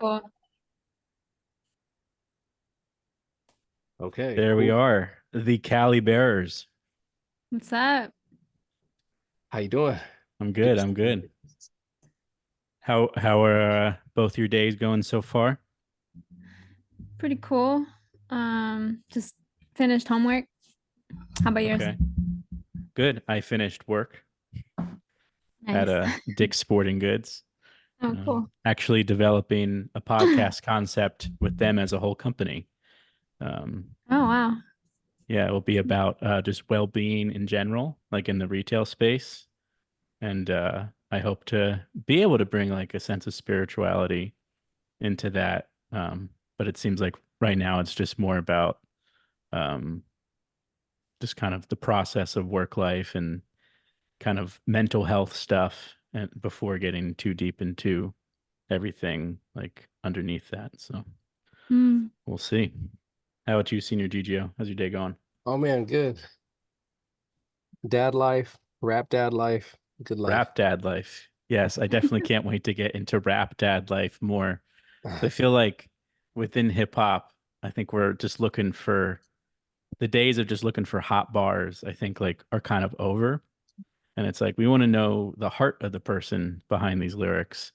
Cool. Okay, There we cool. are, the Cali Bearers. What's up? How you doing? I'm Good good. to see I'm you. good. How are both your days going so far? Pretty cool. Just finished homework. How about yours? Okay, good. I finished work at Nice. Dick's Sporting Goods. Oh, cool. Actually developing a podcast concept with them as a whole company. Um, Oh, wow. yeah, it will be about just well-being in general, like in the retail space, and I hope to be able to bring like a sense of spirituality into that. But it seems like right now it's just more about um, just kind of the process of work life and kind of mental health stuff, and before getting too deep into everything like underneath that. So Mm. we'll see. How about you, Senior GGO? How's your day going? Oh man, good. Dad life, rap dad life, good life. Rap dad life. Yes, I definitely can't wait to get into rap dad life more. I feel like within hip hop, I think we're just looking for the days of just looking for hot bars, I think like are kind of over. And it's like we want to know the heart of the person behind these lyrics.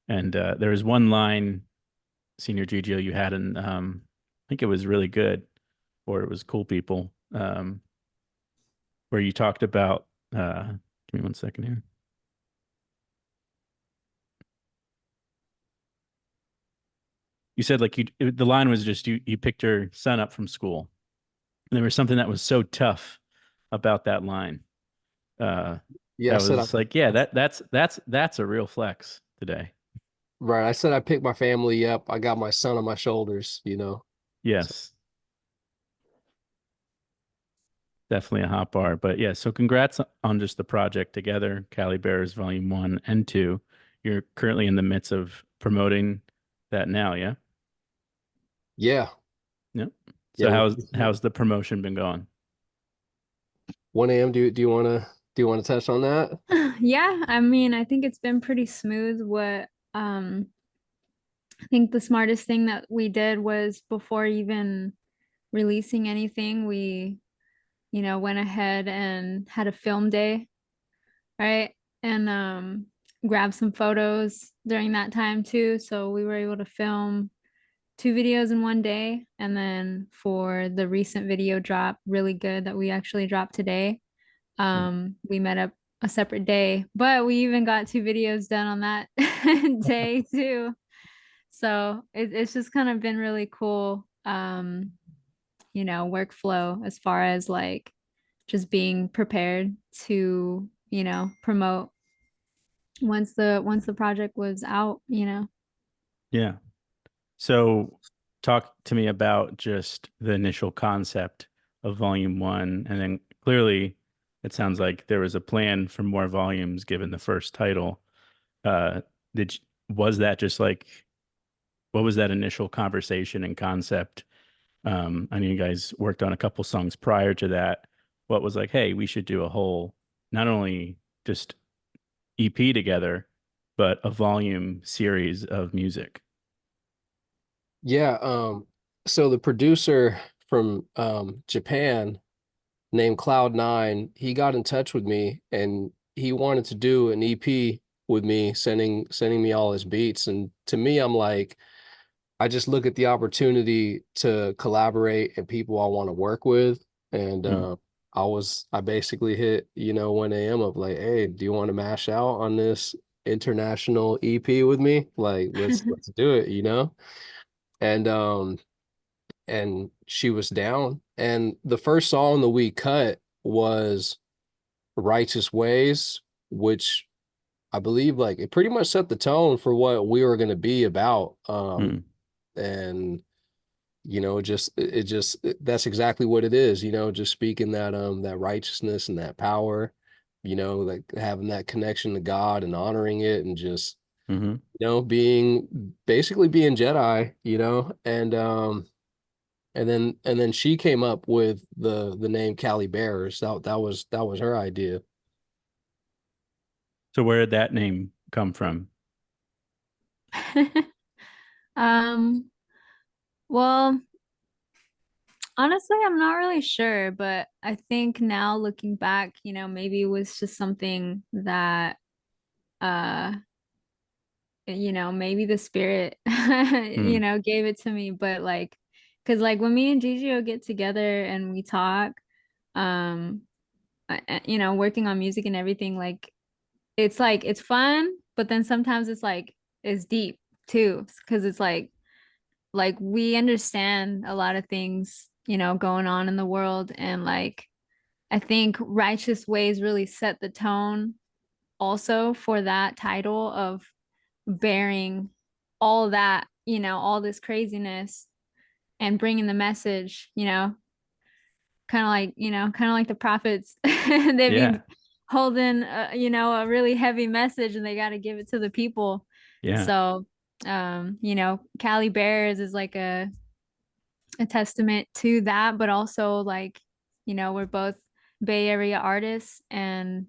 And there was one line, Senior GGO, you had in I think it was really good, or it was Cool People, where you talked about give me one second here. You said like the line was just you picked your son up from school. And there was something that was so tough about that line. Uh Yeah, I that said was like, yeah, that's a real flex today. right. I said I picked my family up. I got my son on my shoulders. So Yes. Definitely a hot bar. But yeah, so congrats on just the project together, Cali Bears Volume 1 and 2. You're currently in the midst of promoting that now, yeah? yeah, Yep. yeah, So we're how's the promotion been going? 1 a.m. Do you wanna touch on that? Yeah, I mean, I think it's been pretty smooth. I think the smartest thing that we did was before even releasing anything, we, went ahead and had a film day, right? And grabbed some photos during that time too. So we were able to film two videos in one day. And then for the recent video drop, really good that we actually dropped today. We met up a separate day, but we even got two videos done on that day too. So it's just kind of been really cool, workflow as far as like just being prepared to, promote once the project was out. Yeah. So talk to me about just the initial concept of Volume 1, and then clearly it sounds like there was a plan for more volumes given the first title. Uh, was that just like what was that initial conversation and concept? I know you guys worked on a couple songs prior to that. What was like, hey, we should do a whole, not only just EP together, but a volume series of music. Yeah, so the producer from Japan named Cloud9, he got in touch with me and he wanted to do an EP with me, sending me all his beats. And to me, I'm like, I just look at the opportunity to collaborate and people I want to work with. And Mm, I basically hit, 1 a.m. of like, hey, do you want to mash out on this international EP with me? Like, let's do it. And she was down. And the first song that we cut was Righteous Ways, which I believe like it pretty much set the tone for what we were going to be about. mm, And that's exactly what it is, just speaking that righteousness and that power, like having that connection to God and honoring it and just, hmm being Jedi, and then she came up with the name Cali Bearers. That was her idea. So where did that name come from? Um, well, honestly, I'm not really sure, but I think now looking back, maybe it was just something that uh maybe the spirit Hmm. gave it to me, but like because like when me and Gigio get together and we talk, um working on music and everything, like it's fun, but then sometimes it's like it's deep too, because it's like we understand a lot of things, going on in the world, and like I think Righteous Ways really set the tone also for that title of bearing all that, all this craziness and bringing the message, kind of like the prophets. They Yeah. be holding, a really heavy message and they got to give it to the people. Yeah. So, Cali Bearers is like a testament to that, but also like, we're both Bay Area artists and,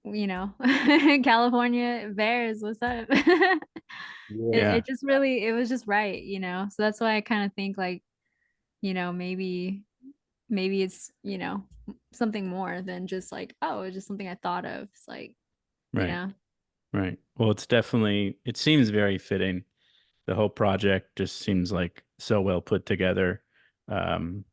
California Bears, what's up? it, Yeah. Yeah. it just really, it was just right, So that's why I kind of think like, maybe it's, something more than just like, oh, it's just something I thought of. It's like, you Right. know, Right. Well, it seems very fitting. The whole project just seems like so well put together. Um,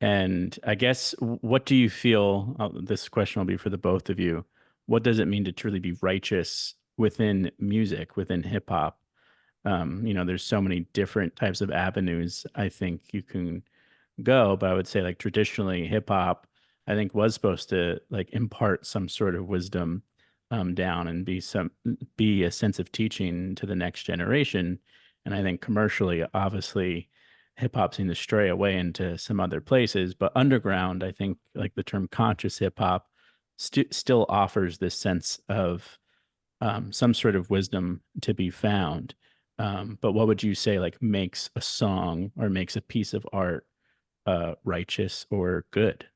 and I guess, what do you feel? This question will be for the both of you. What does it mean to truly be righteous within music, within hip hop? There's so many different types of avenues I think you can go, but I would say like traditionally hip hop, I think was supposed to like impart some sort of wisdom down and be a sense of teaching to the next generation. And I think commercially, obviously, hip hop seemed to stray away into some other places, but underground, I think like the term conscious hip hop still offers this sense of some sort of wisdom to be found. But what would you say like makes a song or makes a piece of art righteous or good?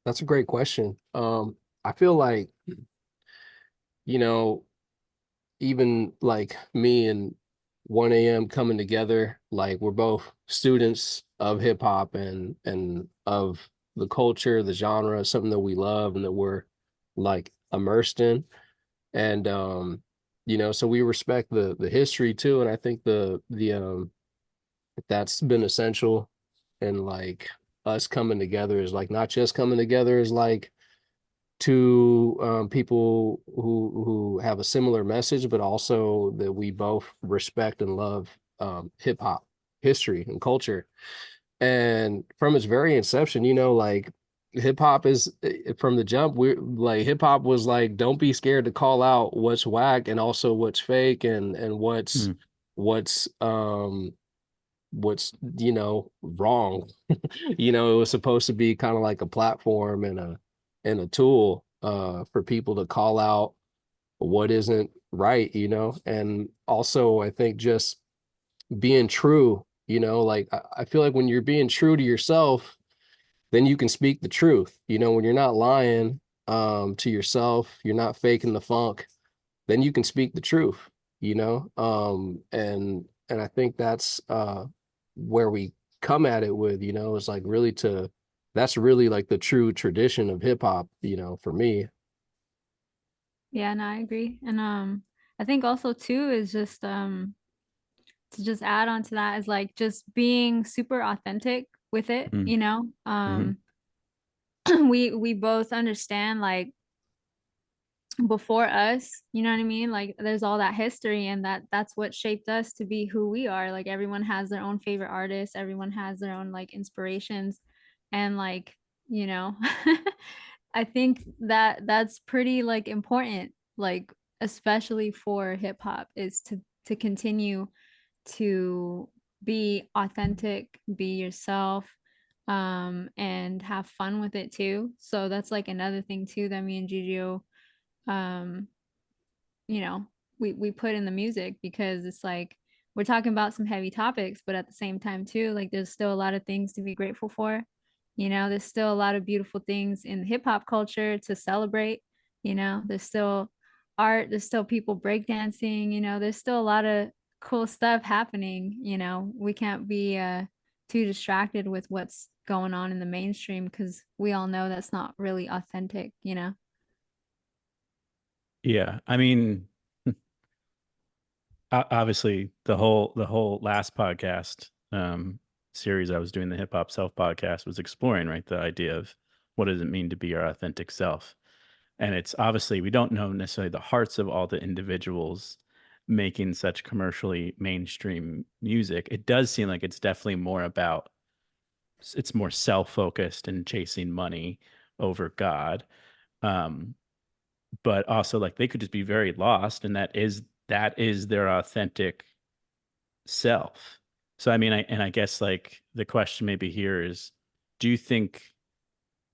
That's a great question. I feel like, you know, even like me and 1 a.m. coming together, like we're both students of hip hop and of the culture, the genre, something that we love and that we're like immersed in. And so we respect the history too. And I think the that's been essential in like us coming together is like not just coming together is like to people who have a similar message, but also that we both respect and love hip hop history and culture. And from its very inception, like hip hop is from the jump. We're like hip hop was like, don't be scared to call out what's whack and also what's fake and Hmm. what's wrong. It was supposed to be kind of like a platform and a tool for people to call out what isn't right, and also I think just being true, like I feel like when you're being true to yourself, then you can speak the truth, when you're not lying to yourself, you're not faking the funk, then you can speak the truth, and I think that's where we come at it with, is like really to that's really like the true tradition of hip hop, for me. yeah, no, I agree. And I think also too is just to just add on to that is like just being super authentic with it, Hmm. Hmm. we both understand like before us, you know what I mean? Like there's all that history and that's what shaped us to be who we are. Like everyone has their own favorite artists, everyone has their own like inspirations, and like, you know, I think that that's pretty like important, like especially for hip hop is to continue to be authentic, be yourself, and have fun with it too. So that's like another thing too that me and Gigio um you know we put in the music, because it's like we're talking about some heavy topics, but at the same time too, like there's still a lot of things to be grateful for. There's still a lot of beautiful things in hip hop culture to celebrate. There's still art, there's still people breakdancing, there's still a lot of cool stuff happening, we can't be too distracted with what's going on in the mainstream because we all know that's not really authentic. Yeah. I mean, obviously the whole last podcast series I was doing, the hip hop self podcast, was exploring, right, the idea of what does it mean to be your authentic self. And it's obviously we don't know necessarily the hearts of all the individuals making such commercially mainstream music. It does seem like it's definitely more about it's more self-focused and chasing money over God. Um, but also like they could just be very lost, and that is their authentic self. So I mean, I guess like the question maybe here is, do you think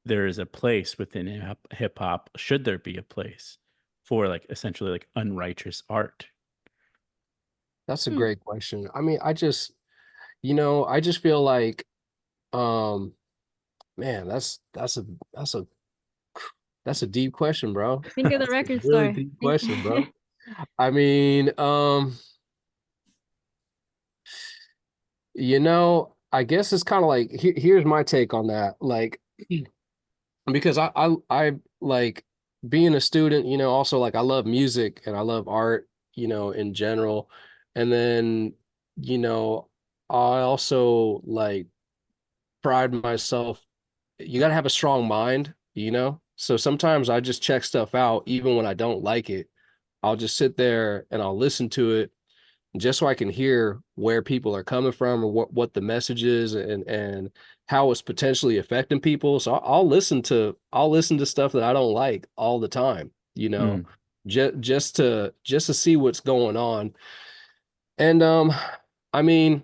there is a place within hip hop? Should there be a place for like essentially like unrighteous art? That's a Hmm. great question. I mean, I just feel like, um, man, that's a that's a deep question, bro. Think of the That's a record really store. deep question, bro. I mean, I guess it's kind of like here's my take on that. Like, because I like being a student, also like I love music and I love art, in general. And then, you know, I also like pride myself. You got to have a strong mind. So sometimes I just check stuff out even when I don't like it. I'll just sit there and I'll listen to it just so I can hear where people are coming from or what the message is and how it's potentially affecting people. So I'll listen to stuff that I don't like all the time, Mm, just to see what's going on. And I mean,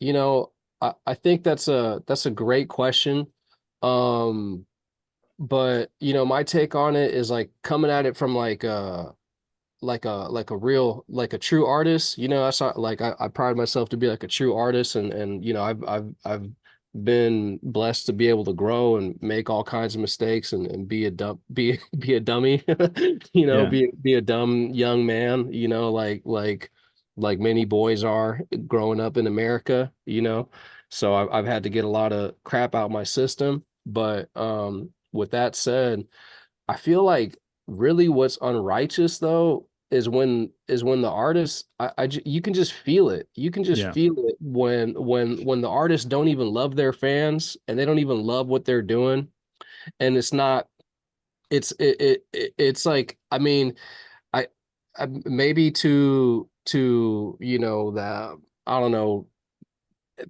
you know, I think that's a great question. Um, but my take on it is like coming at it from like a real like a true artist. I saw like I pride myself to be like a true artist, and I've been blessed to be able to grow and make all kinds of mistakes and be a dumb be a dummy. yeah. Be a dumb young man, like many boys are growing up in America. So I've had to get a lot of crap out my system. But with that said, I feel like really what's unrighteous though is when the artist you can just feel it. You can just Yeah. feel it when the artists don't even love their fans and they don't even love what they're doing. And it's not it's like I mean I maybe to that I don't know,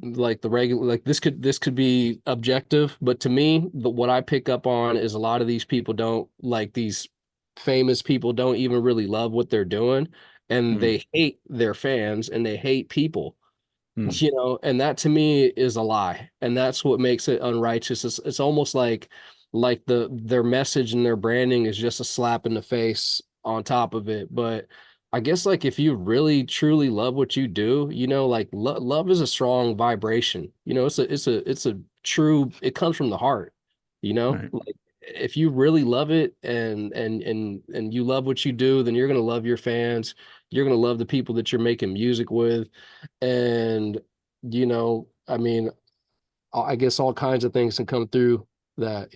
like the regular, like this could be objective, but to me what I pick up on is a lot of these people don't like these famous people don't even really love what they're doing, and Mm, they hate their fans and they hate people. mm, And that to me is a lie, and that's what makes it unrighteous. It's almost like their message and their branding is just a slap in the face on top of it. But I guess like if you really truly love what you do, like love is a strong vibration. It's a true, it comes from the heart. right. Like if you really love it and you love what you do, then you're gonna love your fans. You're gonna love the people that you're making music with. And, I mean, I guess all kinds of things can come through that.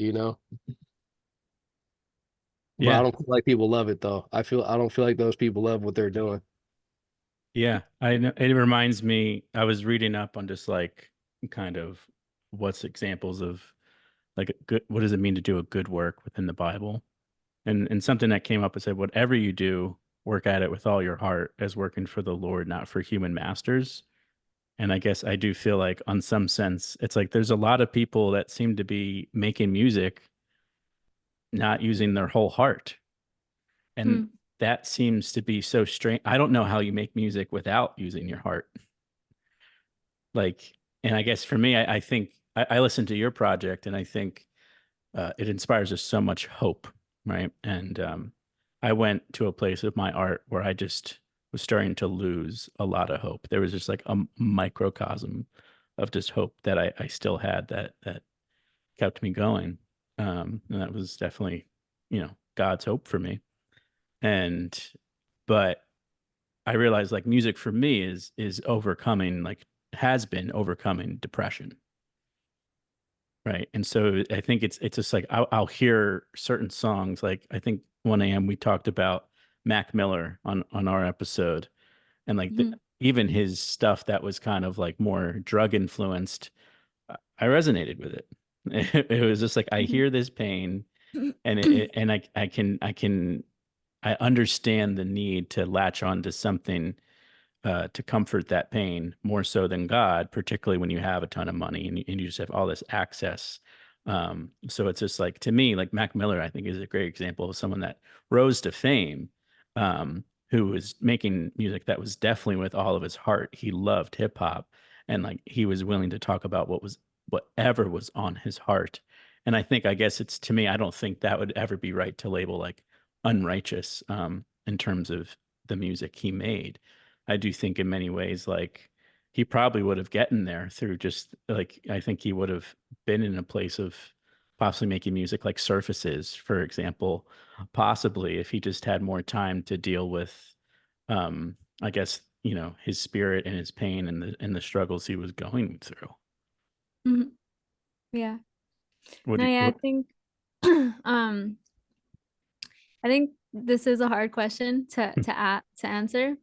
But I Yeah. don't feel like people love it though. I don't feel like those people love what they're doing. Yeah. I know it reminds me, I was reading up on just like kind of what's examples of like a good, what does it mean to do a good work within the Bible? And something that came up, and said, whatever you do, work at it with all your heart as working for the Lord, not for human masters. And I guess I do feel like, on some sense, it's like there's a lot of people that seem to be making music not using their whole heart. And Hmm. that seems to be so strange. I don't know how you make music without using your heart. Like, and I guess for me, I think I listen to your project and I think it inspires us so much hope, right? And I went to a place with my art where I just was starting to lose a lot of hope. There was just like a microcosm of just hope that I still had that kept me going. And that was definitely, God's hope for me. And, but I realized like music for me is overcoming, like has been overcoming depression. Right. And so I think it's just like I'll hear certain songs. Like I think 1 a.m. we talked about Mac Miller on our episode, and like Mhm. even his stuff that was kind of like more drug influenced, I resonated with it. It was just like I Mhm. hear this pain, and and I understand the need to latch on to something to comfort that pain more so than God, particularly when you have a ton of money and you just have all this access. So it's just like, to me, like Mac Miller, I think is a great example of someone that rose to fame, who was making music that was definitely with all of his heart. He loved hip hop, and like he was willing to talk about whatever was on his heart. And I think, I guess it's, to me, I don't think that would ever be right to label like unrighteous, in terms of the music he made. I do think in many ways, like he probably would have gotten there through just like, I think he would have been in a place of possibly making music like Surfaces, for example, possibly if he just had more time to deal with, I guess, his spirit and his pain and the struggles he was going through. Mhm. Yeah. What No, do you, yeah, I what, think um I think this is a hard question to answer.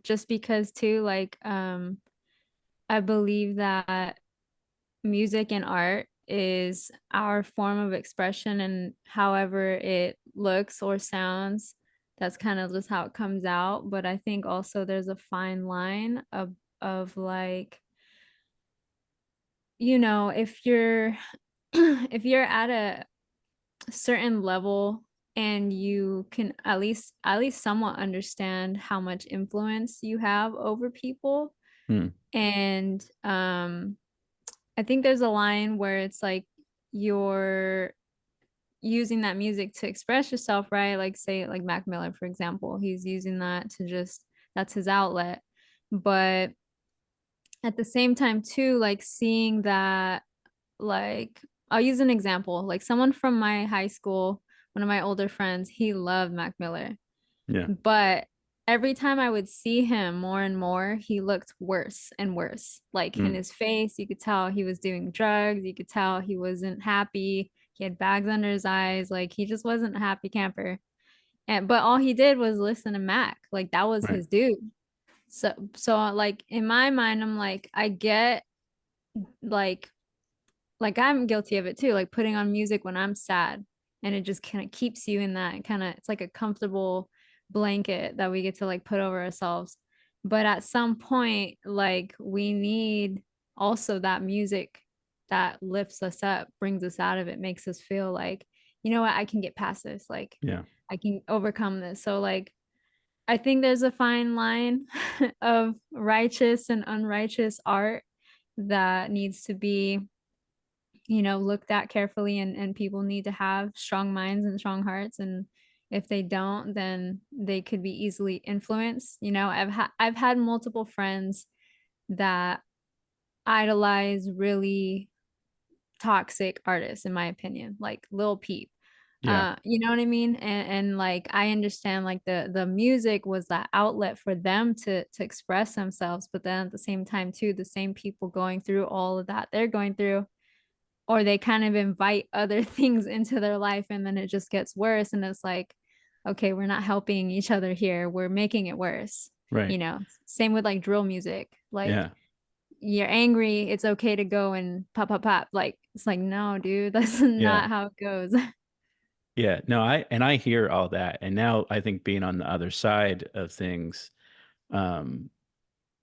Just because too, like I believe that music and art is our form of expression, and however it looks or sounds, that's kind of just how it comes out. But I think also there's a fine line of like, if you're if you're at a certain level and you can at least somewhat understand how much influence you have over people. hmm, And I think there's a line where it's like you're using that music to express yourself, right? Like, say like Mac Miller, for example, he's using that to just, that's his outlet. But at the same time too, like seeing that, like, I'll use an example, like someone from my high school, one of my older friends, he loved Mac Miller. yeah, But every time I would see him more and more, he looked worse and worse. Like in hmm, his face, you could tell he was doing drugs. You could tell he wasn't happy. He had bags under his eyes. Like he just wasn't a happy camper. And but all he did was listen to Mac. Like that was right, his dude. So like in my mind, I'm like, I get like I'm guilty of it too, like putting on music when I'm sad, and it just kind of keeps you in that kind of, it's like a comfortable blanket that we get to like put over ourselves. But at some point, like we need also that music that lifts us up, brings us out of it, makes us feel like, you know what, I can get past this, like yeah, I can overcome this. So like I think there's a fine line of righteous and unrighteous art that needs to be, looked at carefully, and people need to have strong minds and strong hearts. And if they don't, then they could be easily influenced. I've had multiple friends that idolize really toxic artists, in my opinion, like Lil Peep. yeah, You know what I mean? And like I understand like the music was that outlet for them to express themselves, but then at the same time too, the same people going through all of that they're going through, or they kind of invite other things into their life, and then it just gets worse, and it's like, okay, we're not helping each other here, we're making it worse. right, Same with like drill music, like yeah, you're angry, it's okay to go and pop pop pop, like it's like, no dude, that's yeah. not how it goes. Yeah, no, I hear all that. And now I think being on the other side of things, um,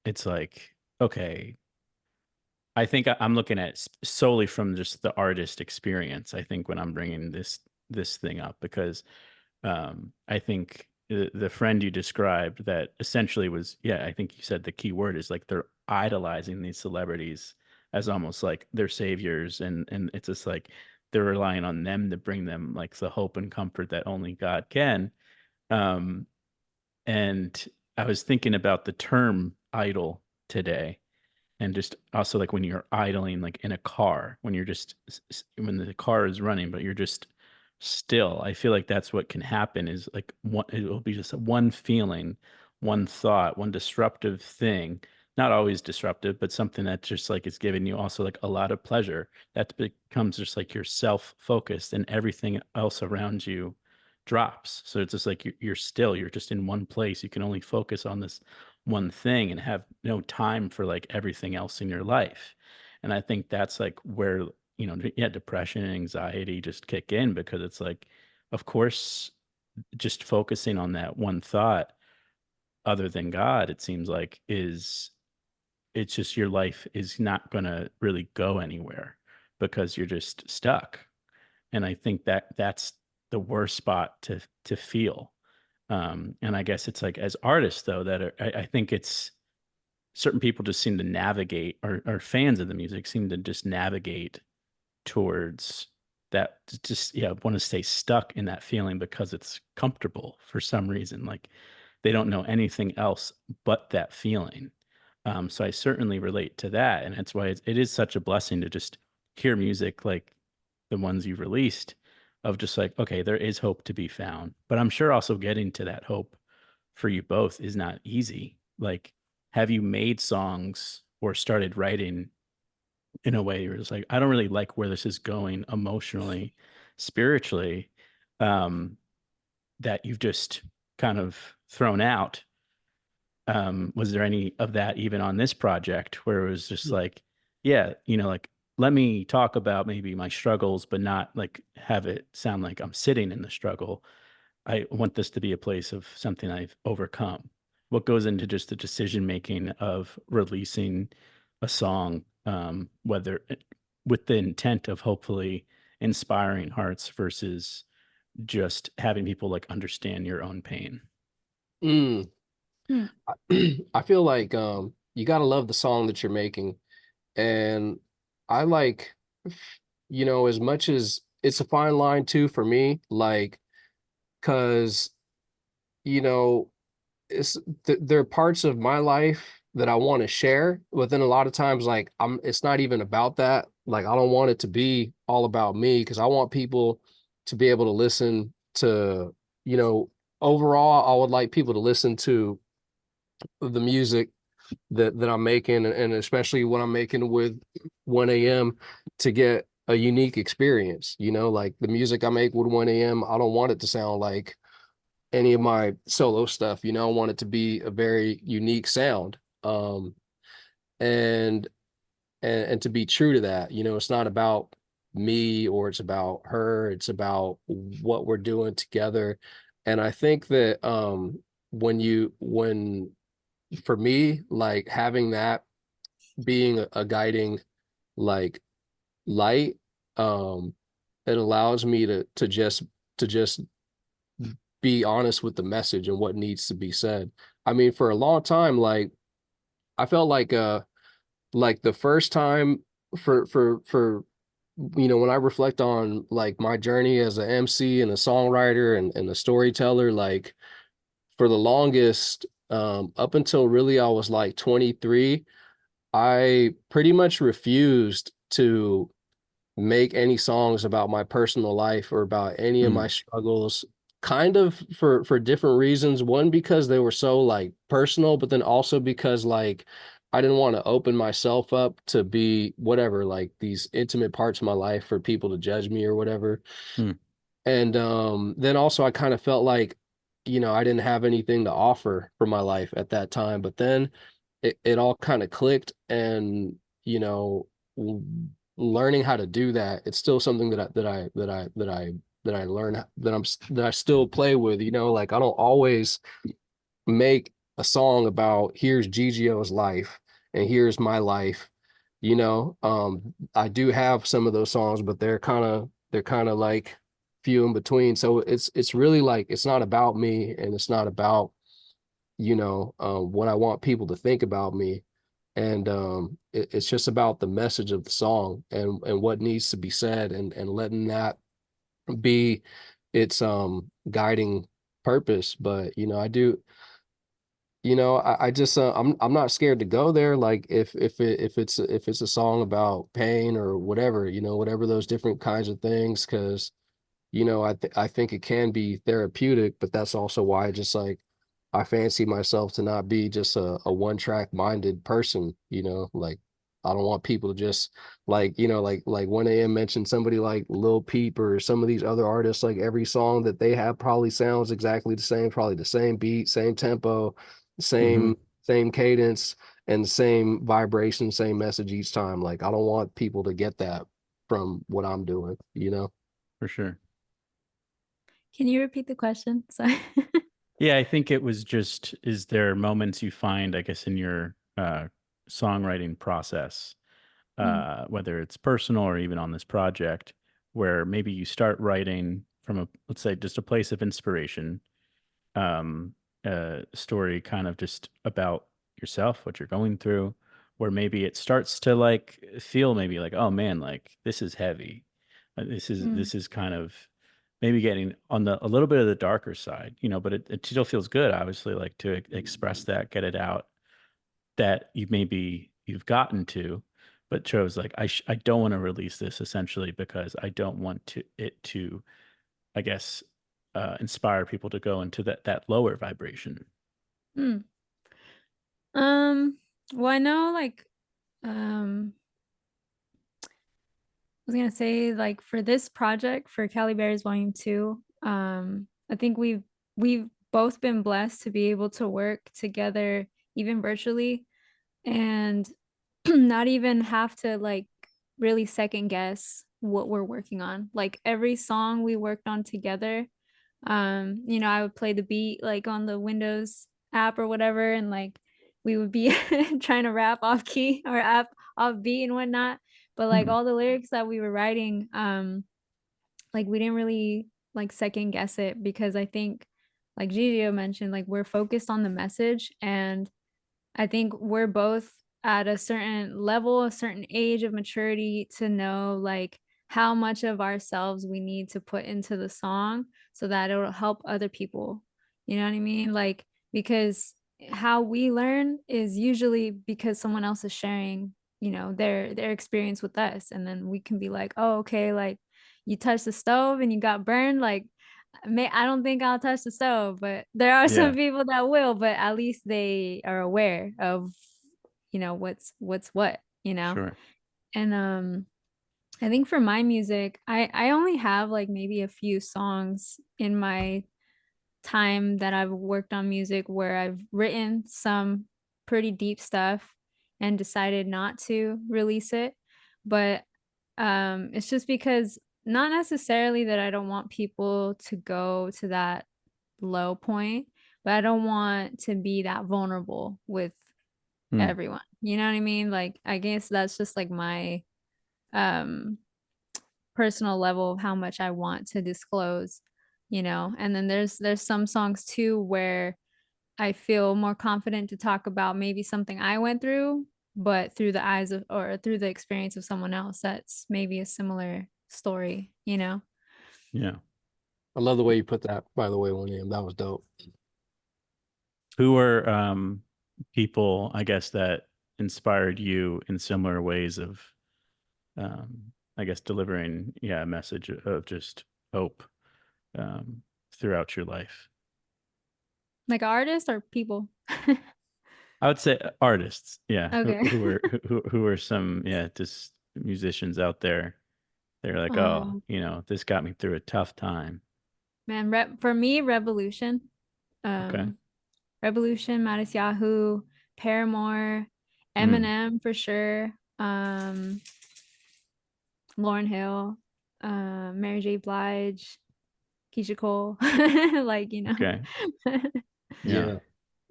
it's like, okay, I think I'm looking at solely from just the artist experience. I think when I'm bringing this thing up, because I think the friend you described that essentially was, yeah, I think you said the key word is like they're idolizing these celebrities as almost like their saviors, and it's just like they're relying on them to bring them like the hope and comfort that only God can. Um, and I was thinking about the term idol today, and just also like when you're idling like in a car, when you're just when the car is running but you're just still. I feel like that's what can happen is like one, it will be just one feeling, one thought, one disruptive thing, not always disruptive, but something that just like is giving you also like a lot of pleasure, that becomes just like you're self-focused and everything else around you drops. So it's just like you're still, you're just in one place. You can only focus on this one thing and have no time for like everything else in your life. And I think that's like where, yeah, depression and anxiety just kick in, because it's like, of course, just focusing on that one thought other than God, it seems like, it's just your life is not going to really go anywhere because you're just stuck. And I think that that's the worst spot to feel. And I guess it's like as artists though that I think it's certain people just seem to navigate, or fans of the music seem to just navigate towards that, just yeah, want to stay stuck in that feeling because it's comfortable for some reason, like they don't know anything else but that feeling. So I certainly relate to that, and that's why it is such a blessing to just hear music like the ones you've released, of just like, okay, there is hope to be found. But I'm sure also getting to that hope for you both is not easy. Like, have you made songs or started writing in a way you're just like, I don't really like where this is going emotionally, spiritually, um, that you've just kind of thrown out? Was there any of that even on this project where it was just like, yeah, like, let me talk about maybe my struggles, but not like have it sound like I'm sitting in the struggle. I want this to be a place of something I've overcome. What goes into just the decision making of releasing a song, whether with the intent of hopefully inspiring hearts versus just having people like understand your own pain? Mm. Hmm. I feel like you gotta love the song that you're making. And I like, as much as it's a fine line too for me, like, cause, you know, it's there are parts of my life that I want to share, but then a lot of times, like, it's not even about that. Like, I don't want it to be all about me because I want people to be able to listen to, you know, overall, I would like people to listen to the music that I'm making, and especially when I'm making with 1 a.m. to get a unique experience. Like the music I make with 1 a.m., I don't want it to sound like any of my solo stuff. I want it to be a very unique sound. And and to be true to that, it's not about me or it's about her, it's about what we're doing together. And I think that when for me, like having that being a guiding like light, um it allows me to just be honest with the message and what needs to be said. I mean, for a long time, like I felt like the first time for when I reflect on like my journey as an MC and a songwriter and a storyteller, like for the longest, up until really I was like 23, I pretty much refused to make any songs about my personal life or about any of my Mm, struggles, kind of for different reasons. One, because they were so like personal, but then also because like I didn't want to open myself up to be whatever, like these intimate parts of my life for people to judge me or whatever. mm, And then also I kind of felt like, I didn't have anything to offer for my life at that time. But then it all kind of clicked, and you know w- learning how to do that, it's still something that I learn, that I still play with. Like I don't always make a song about here's GGO's life and here's my life. I do have some of those songs, but they're kind of like few in between. So it's really like it's not about me, and it's not about what I want people to think about me. And it's just about the message of the song and what needs to be said, and letting that be its guiding purpose. But I do, I just I'm not scared to go there. Like if it's a song about pain or whatever, whatever those different kinds of things, because I think it can be therapeutic. But that's also why I just like I fancy myself to not be just a one track minded person, you know, like I don't want people to just like, you know, like 1 a.m. mentioned somebody like Lil Peep or some of these other artists, like every song that they have probably sounds exactly the same, probably the same beat, same tempo, Hmm. same cadence, and the same vibration, same message each time. Like I don't want people to get that from what I'm doing, you know? For sure. Can you repeat the question? Sorry. Yeah, I think it was just, is there moments you find, I guess, in your songwriting process, Mm, whether it's personal or even on this project, where maybe you start writing from a, let's say, just a place of inspiration, um, story kind of just about yourself, what you're going through, where maybe it starts to like feel maybe like, oh man, like this is heavy. mm, This is kind of maybe getting on the a little bit of the darker side, you know, but it still feels good, obviously, like to express that, get it out that you've gotten to, but chose like I don't want to release this essentially because I don't want to I guess inspire people to go into that lower vibration. mm. Um, well, I know like um I was gonna say like for this project for Cali Bearers Volume 2, I think we've both been blessed to be able to work together even virtually and not even have to like really second guess what we're working on. Like every song we worked on together, I would play the beat like on the Windows app or whatever, and like we would be trying to rap off key or app off beat and whatnot. But like Hmm. all the lyrics that we were writing, like we didn't really like second guess it because I think like Gigio mentioned, like we're focused on the message and I think we're both at a certain level, a certain age of maturity to know like how much of ourselves we need to put into the song so that it'll help other people. You know what I mean? Like, because how we learn is usually because someone else is sharing, their experience with us. And then we can be like, oh, okay, like you touched the stove and you got burned, like I don't think I'll touch the stove, but there are some Yeah, people that will, but at least they are aware of, what's what, sure. And I think for my music, I only have like maybe a few songs in my time that I've worked on music where I've written some pretty deep stuff and decided not to release it. But it's just because not necessarily that I don't want people to go to that low point, but I don't want to be that vulnerable with Hmm. everyone. You know what I mean? Like I guess that's just like my um personal level of how much I want to disclose, And then there's some songs too where I feel more confident to talk about maybe something I went through, but through the eyes of or through the experience of someone else that's maybe a similar story. Yeah. I love the way you put that, by the way, 1 a.m. That was dope. Who are people, I guess, that inspired you in similar ways of I guess delivering, yeah, a message of just hope um throughout your life? Like artists or people. I would say artists, yeah, Okay. who are some, yeah, just musicians out there. They're like, oh, Um, this got me through a tough time. man, for me, Revolution. Okay. Um, Revolution, Mattis Yahoo, Paramore, Mm, Eminem for sure. Lauren Hill, Mary J. Blige, Keisha Cole, like. okay. Yeah. Yeah.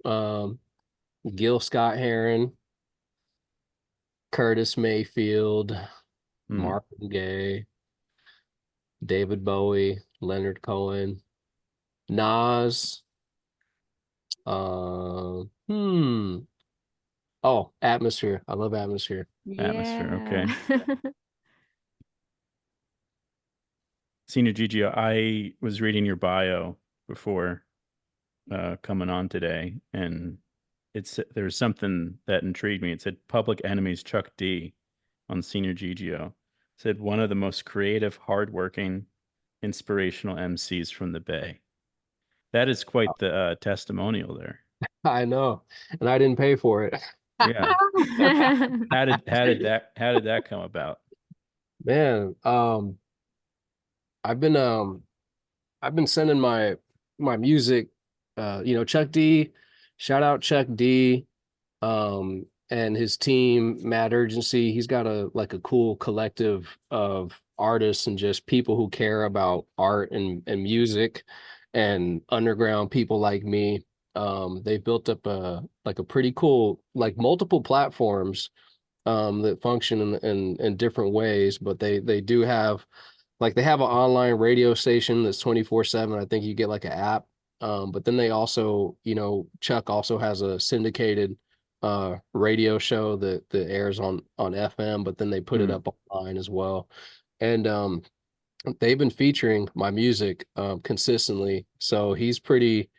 Um, Gil Scott Heron, Curtis Mayfield, Mm, Marvin Gaye, David Bowie, Leonard Cohen, Nas, uh, hmm. Oh, Atmosphere. I love Atmosphere. atmosphere. Yeah. Okay. Senior Gigio, I was reading your bio before coming on today, and there was something that intrigued me. It said Public Enemy's Chuck D on Senior Gigio. It said one of the most creative, hardworking, inspirational MCs from the Bay. That is quite the testimonial there. I know, and I didn't pay for it. Yeah. How did that come about? Man, I've been I've been sending my music, Chuck D, shout out Chuck D, and his team, Mad Urgency. He's got a cool collective of artists and just people who care about art and music and underground people like me. They've built up a pretty cool, like, multiple platforms that function in different ways, but they do have, like, they have an online radio station that's 24/7. I think you get like an app. But then they also, Chuck also has a syndicated radio show that airs on FM, but then they put it Hmm. up online as well. And they've been featuring my music consistently. So he's pretty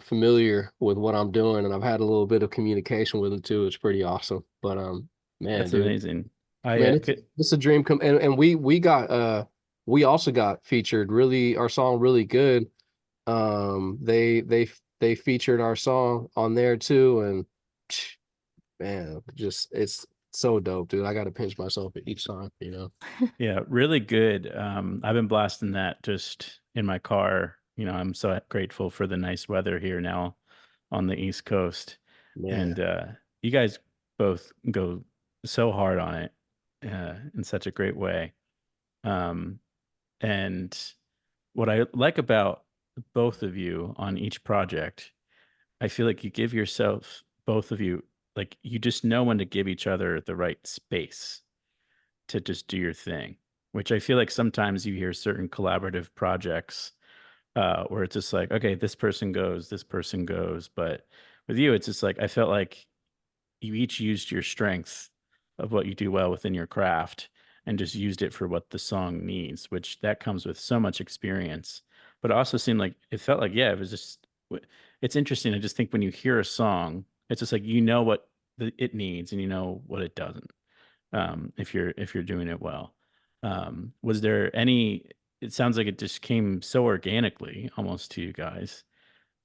familiar with what I'm doing, and I've had a little bit of communication with him too. It's pretty awesome. But man, That's dude, amazing. I man, could, it's a dream come, and we also got featured, really, our song Really Good. They featured our song on there too, and man, just it's so dope, dude. I got to pinch myself at each time. yeah, really good. I've been blasting that just in my car. I'm so grateful for the nice weather here now on the East Coast. Yeah. And you guys both go so hard on it in such a great way. Um, and what I like about both of you on each project, I feel like you give yourself, both of you, like you just know when to give each other the right space to just do your thing, which I feel like sometimes you hear certain collaborative projects where it's just like, okay, this person goes. But with you, it's just like, I felt like you each used your strength of what you do well within your craft and just used it for what the song needs, which that comes with so much experience. But it also seemed like it felt like, yeah, it was just, it's interesting. I just think when you hear a song, it's just like, what it needs and you know what it doesn't, if you're doing it well. Was there any, it sounds like it just came so organically almost to you guys.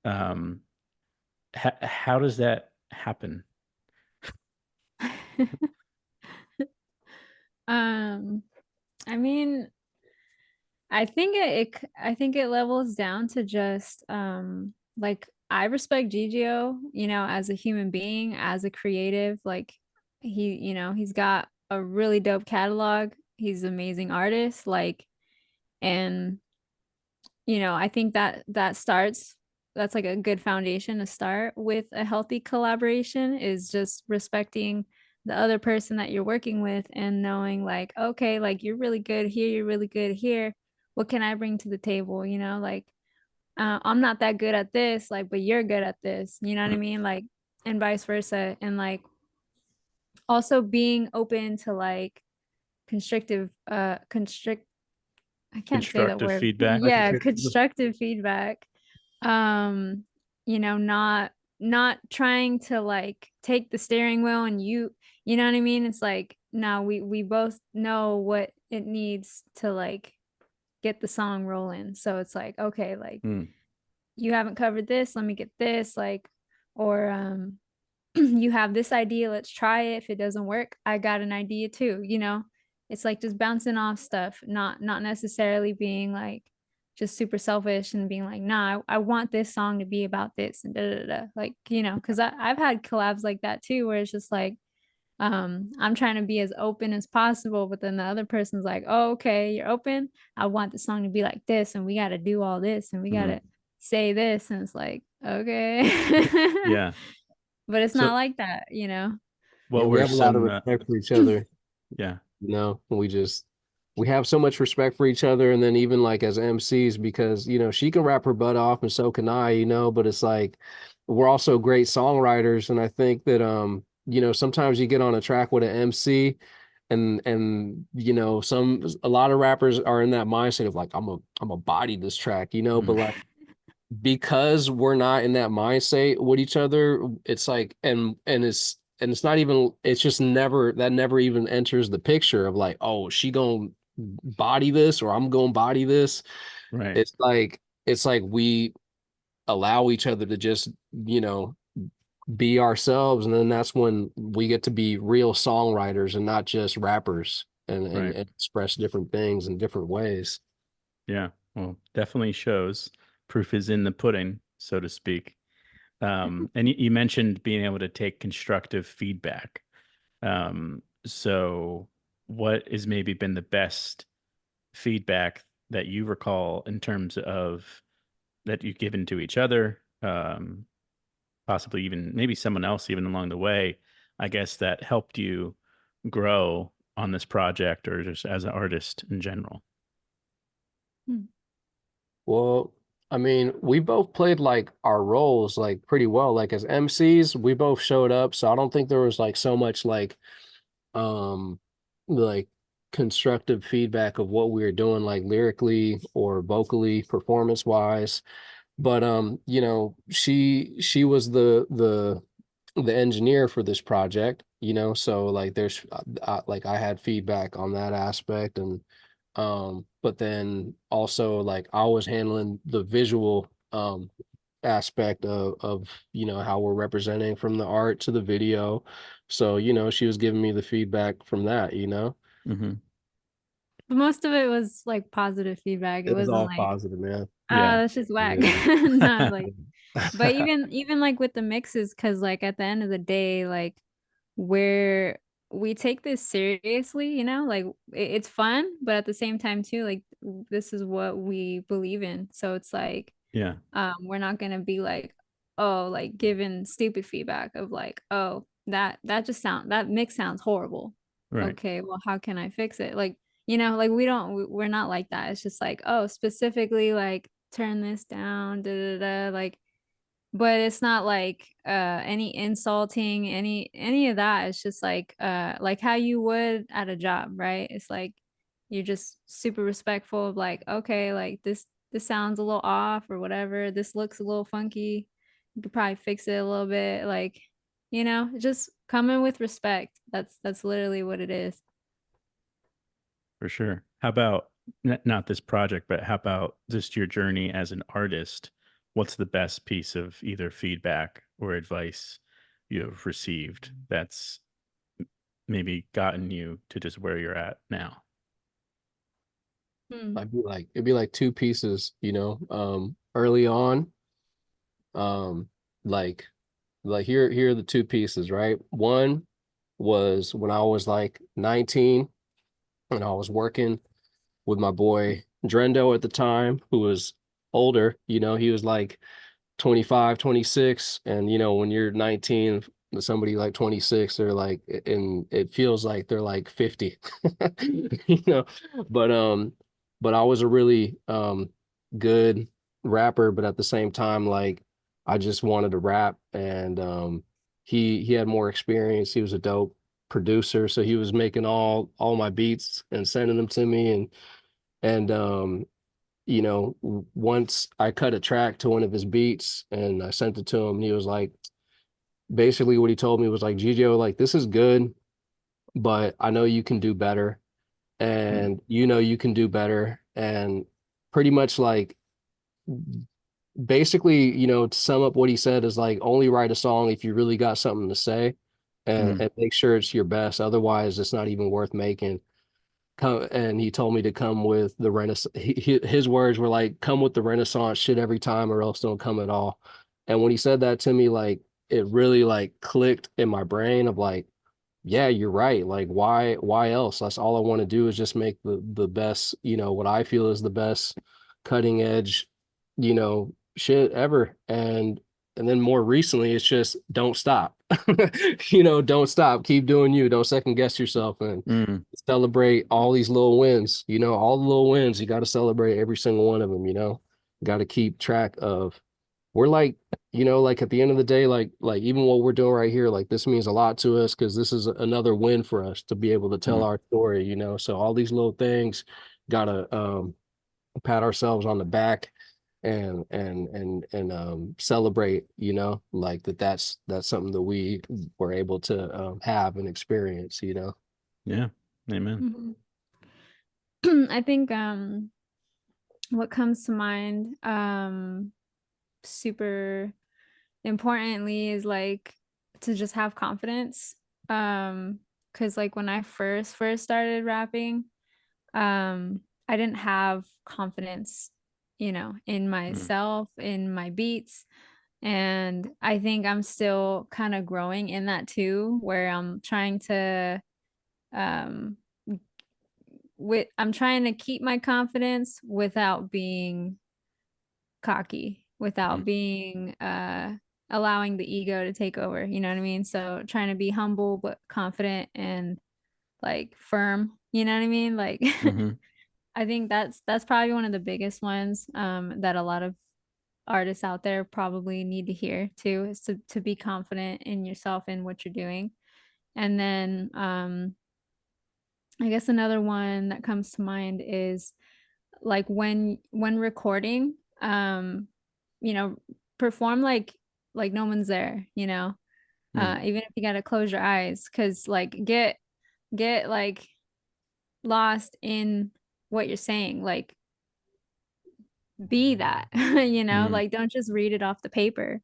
Um, how does that happen? Um, I mean, I think it levels down to just like I respect Gigio, as a human being, as a creative. Like he's got a really dope catalog. He's an amazing artist. Like, and I think that's like a good foundation to start with a healthy collaboration is just respecting the other person that you're working with and knowing like, okay, like you're really good here, you're really good here. What can I bring to the table? Like I'm not that good at this, like, but you're good at this. You know what I mean? Like, and vice versa. And like also being open to like constrictive, constrict I can't say that Constructive word. feedback. Like, Yeah, constructive feedback. Um, not trying to like take the steering wheel and you know what I mean? It's like now we both know what it needs to like get the song rolling. So it's like, okay, like Hmm. you haven't covered this, let me get this, like, or you have this idea, let's try it. If it doesn't work, I got an idea too. It's like just bouncing off stuff, not necessarily being like just super selfish and being like, nah, I want this song to be about this and da da da. Like, because I've had collabs like that too, where it's just like, I'm trying to be as open as possible, but then the other person's like, oh, okay, you're open. I want the song to be like this, and we gotta do all this, and we Mhm. gotta say this, and it's like, okay. Yeah. But it's not So like that. yeah, what we were have a lot of some, respect for each other. yeah. We have so much respect for each other, and then even like as MCs, because she can rap her butt off and so can I, but it's like we're also great songwriters, and I think that sometimes you get on a track with an MC, and a lot of rappers are in that mindset of like I'm a body this track, but Mhm. like because we're not in that mindset with each other, it's like and it's not even, it's just never even enters the picture of like, oh, she gonna body this or I'm gonna body this. Right. It's like it's like we allow each other to just, be ourselves, and then that's when we get to be real songwriters and not just rappers, Right. and express different things in different ways. Yeah. Well, definitely shows. Proof is in the pudding, so to speak. And you mentioned being able to take constructive feedback. So what has maybe been the best feedback that you recall in terms of that you've given to each other, possibly even maybe someone else even along the way, I guess, that helped you grow on this project or just as an artist in general? Hmm. Well, I mean, we both played like our roles like pretty well. Like as MCs, we both showed up, so I don't think there was like so much um like constructive feedback of what we were doing like lyrically or vocally, performance wise. But she was the engineer for this project, so like there's like I had feedback on that aspect, and but then also like I was handling the visual aspect of how we're representing from the art to the video. So she was giving me the feedback from that. Mm-hmm. But most of it was like positive feedback. It It was wasn't all like, positive, man. Yeah. that's just whack. Yeah. Not like, but even like with the mixes, because like at the end of the day, like where we take this seriously, like it's fun, but at the same time too, like this is what we believe in. So it's like Yeah. we're not gonna be like, oh, like giving stupid feedback of like, oh, that mix sounds horrible. Right. Okay, well, how can I fix it? Like, like we're not like that. It's just like, oh, specifically like turn this down, da da da, like, but it's not like any insulting, any of that. It's just like how you would at a job, right? It's like you're just super respectful of like, okay, like this sounds a little off or whatever. This looks a little funky. You could probably fix it a little bit. Like, just come in with respect. That's literally what it is. For sure. How about not this project, but how about just your journey as an artist? What's the best piece of either feedback or advice you have received that's maybe gotten you to just where you're at now? Hmm. It'd be like two pieces, early on, um, like here are the two pieces, right? One was when I was like 19 and I was working with my boy Drendo at the time, who was older, he was like 25, 26. And when you're 19, somebody like 26, they're like, and it feels like they're like 50. you know but but I was a really good rapper, but at the same time, like I just wanted to rap. And he had more experience. He was a dope producer, so he was making all my beats and sending them to me. And once I cut a track to one of his beats and I sent it to him, and he was like, basically what he told me was like, Gigio, like this is good, but I know you can do better, Mm, and you can do better. And pretty much like basically, to sum up what he said is like, only write a song if you really got something to say, and, mm, and make sure it's your best. Otherwise, it's not even worth making. And he told me to come with the Renaissance. His words were like, "Come with the Renaissance shit every time, or else don't come at all." And when he said that to me, like it really like clicked in my brain of like, yeah, you're right. Like, why else? That's all I want to do is just make the best, what I feel is the best cutting edge, shit ever. And then more recently, it's just don't stop. Don't stop. Keep doing you. Don't second guess yourself, and mm. celebrate all these little wins. All the little wins. You got to celebrate every single one of them. Got to keep track of. We're like, like at the end of the day, like even what we're doing right here, like this means a lot to us because this is another win for us to be able to tell Mm. our story. So all these little things, gotta pat ourselves on the back and celebrate, like that's something that we were able to have and experience. Yeah. Amen. Mhm. I think what comes to mind super importantly is like to just have confidence. Because like when I first started rapping, I didn't have confidence, in Mm. myself, in my beats. And I think I'm still kind of growing in that too, where um I'm trying to keep my confidence without being cocky, Mm. without being allowing the ego to take over, you know what I mean? So trying to be humble but confident and like firm, you know what I mean? Like Hmm. I think that's probably one of the biggest ones that a lot of artists out there probably need to hear too, is to be confident in yourself and what you're doing. And then I guess another one that comes to mind is like when recording, you know, perform like no one's there, Mm. even if you gotta close your eyes, because like get like lost in what you're saying, like be that, Mm. like don't just read it off the paper.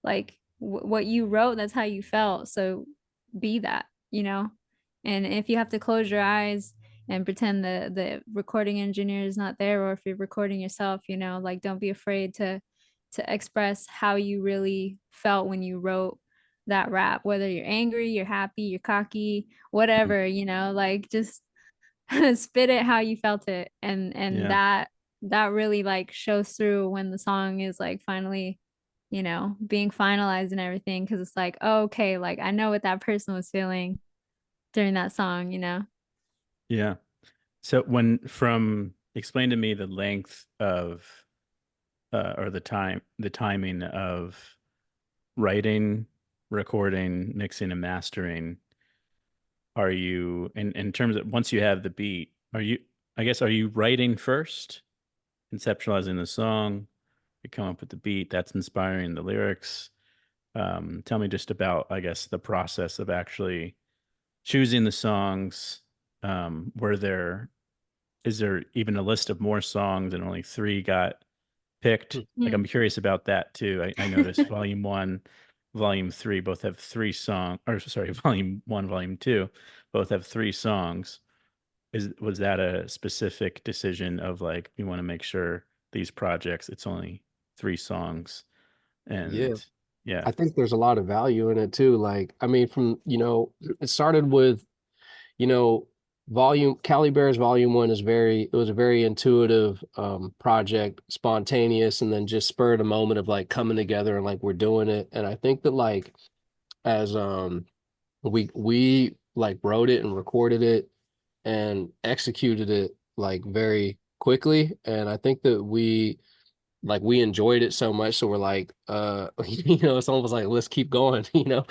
Like what you wrote, that's how you felt. So be that. And if you have to close your eyes and pretend the recording engineer is not there, or if you're recording yourself, like don't be afraid to express how you really felt when you wrote that rap, whether you're angry, you're happy, you're cocky, Mm. whatever, like just spit it how you felt it, and Yeah. that really like shows through when the song is like finally, being finalized and everything, because it's like, oh, okay, like I know what that person was feeling during that song. Yeah. So explain to me the length of or the timing of writing, recording, mixing, and mastering. Are you in terms of once you have the beat, are you writing first, conceptualizing the song, you come up with the beat that's inspiring the lyrics? Tell me just about, I guess, the process of actually choosing the songs. Were there Is there even a list of more songs and only three got picked? Like, Hmm. I'm curious about that too. I noticed volume one, volume three both have three songs, or sorry, volume one, volume two both have three songs. Was that a specific decision of like, we want to make sure these projects, it's only three songs? Yeah. And yeah. I think there's a lot of value in it too. Like, I mean, it started with, you know, Cali Bears Volume One it was a very intuitive project, spontaneous, and then just spurred a moment of like coming together and like we're doing it. And I think that like as we like wrote it and recorded it and executed it like very quickly. And I think that we enjoyed it so much, so we're like it's almost like let's keep going. Yeah.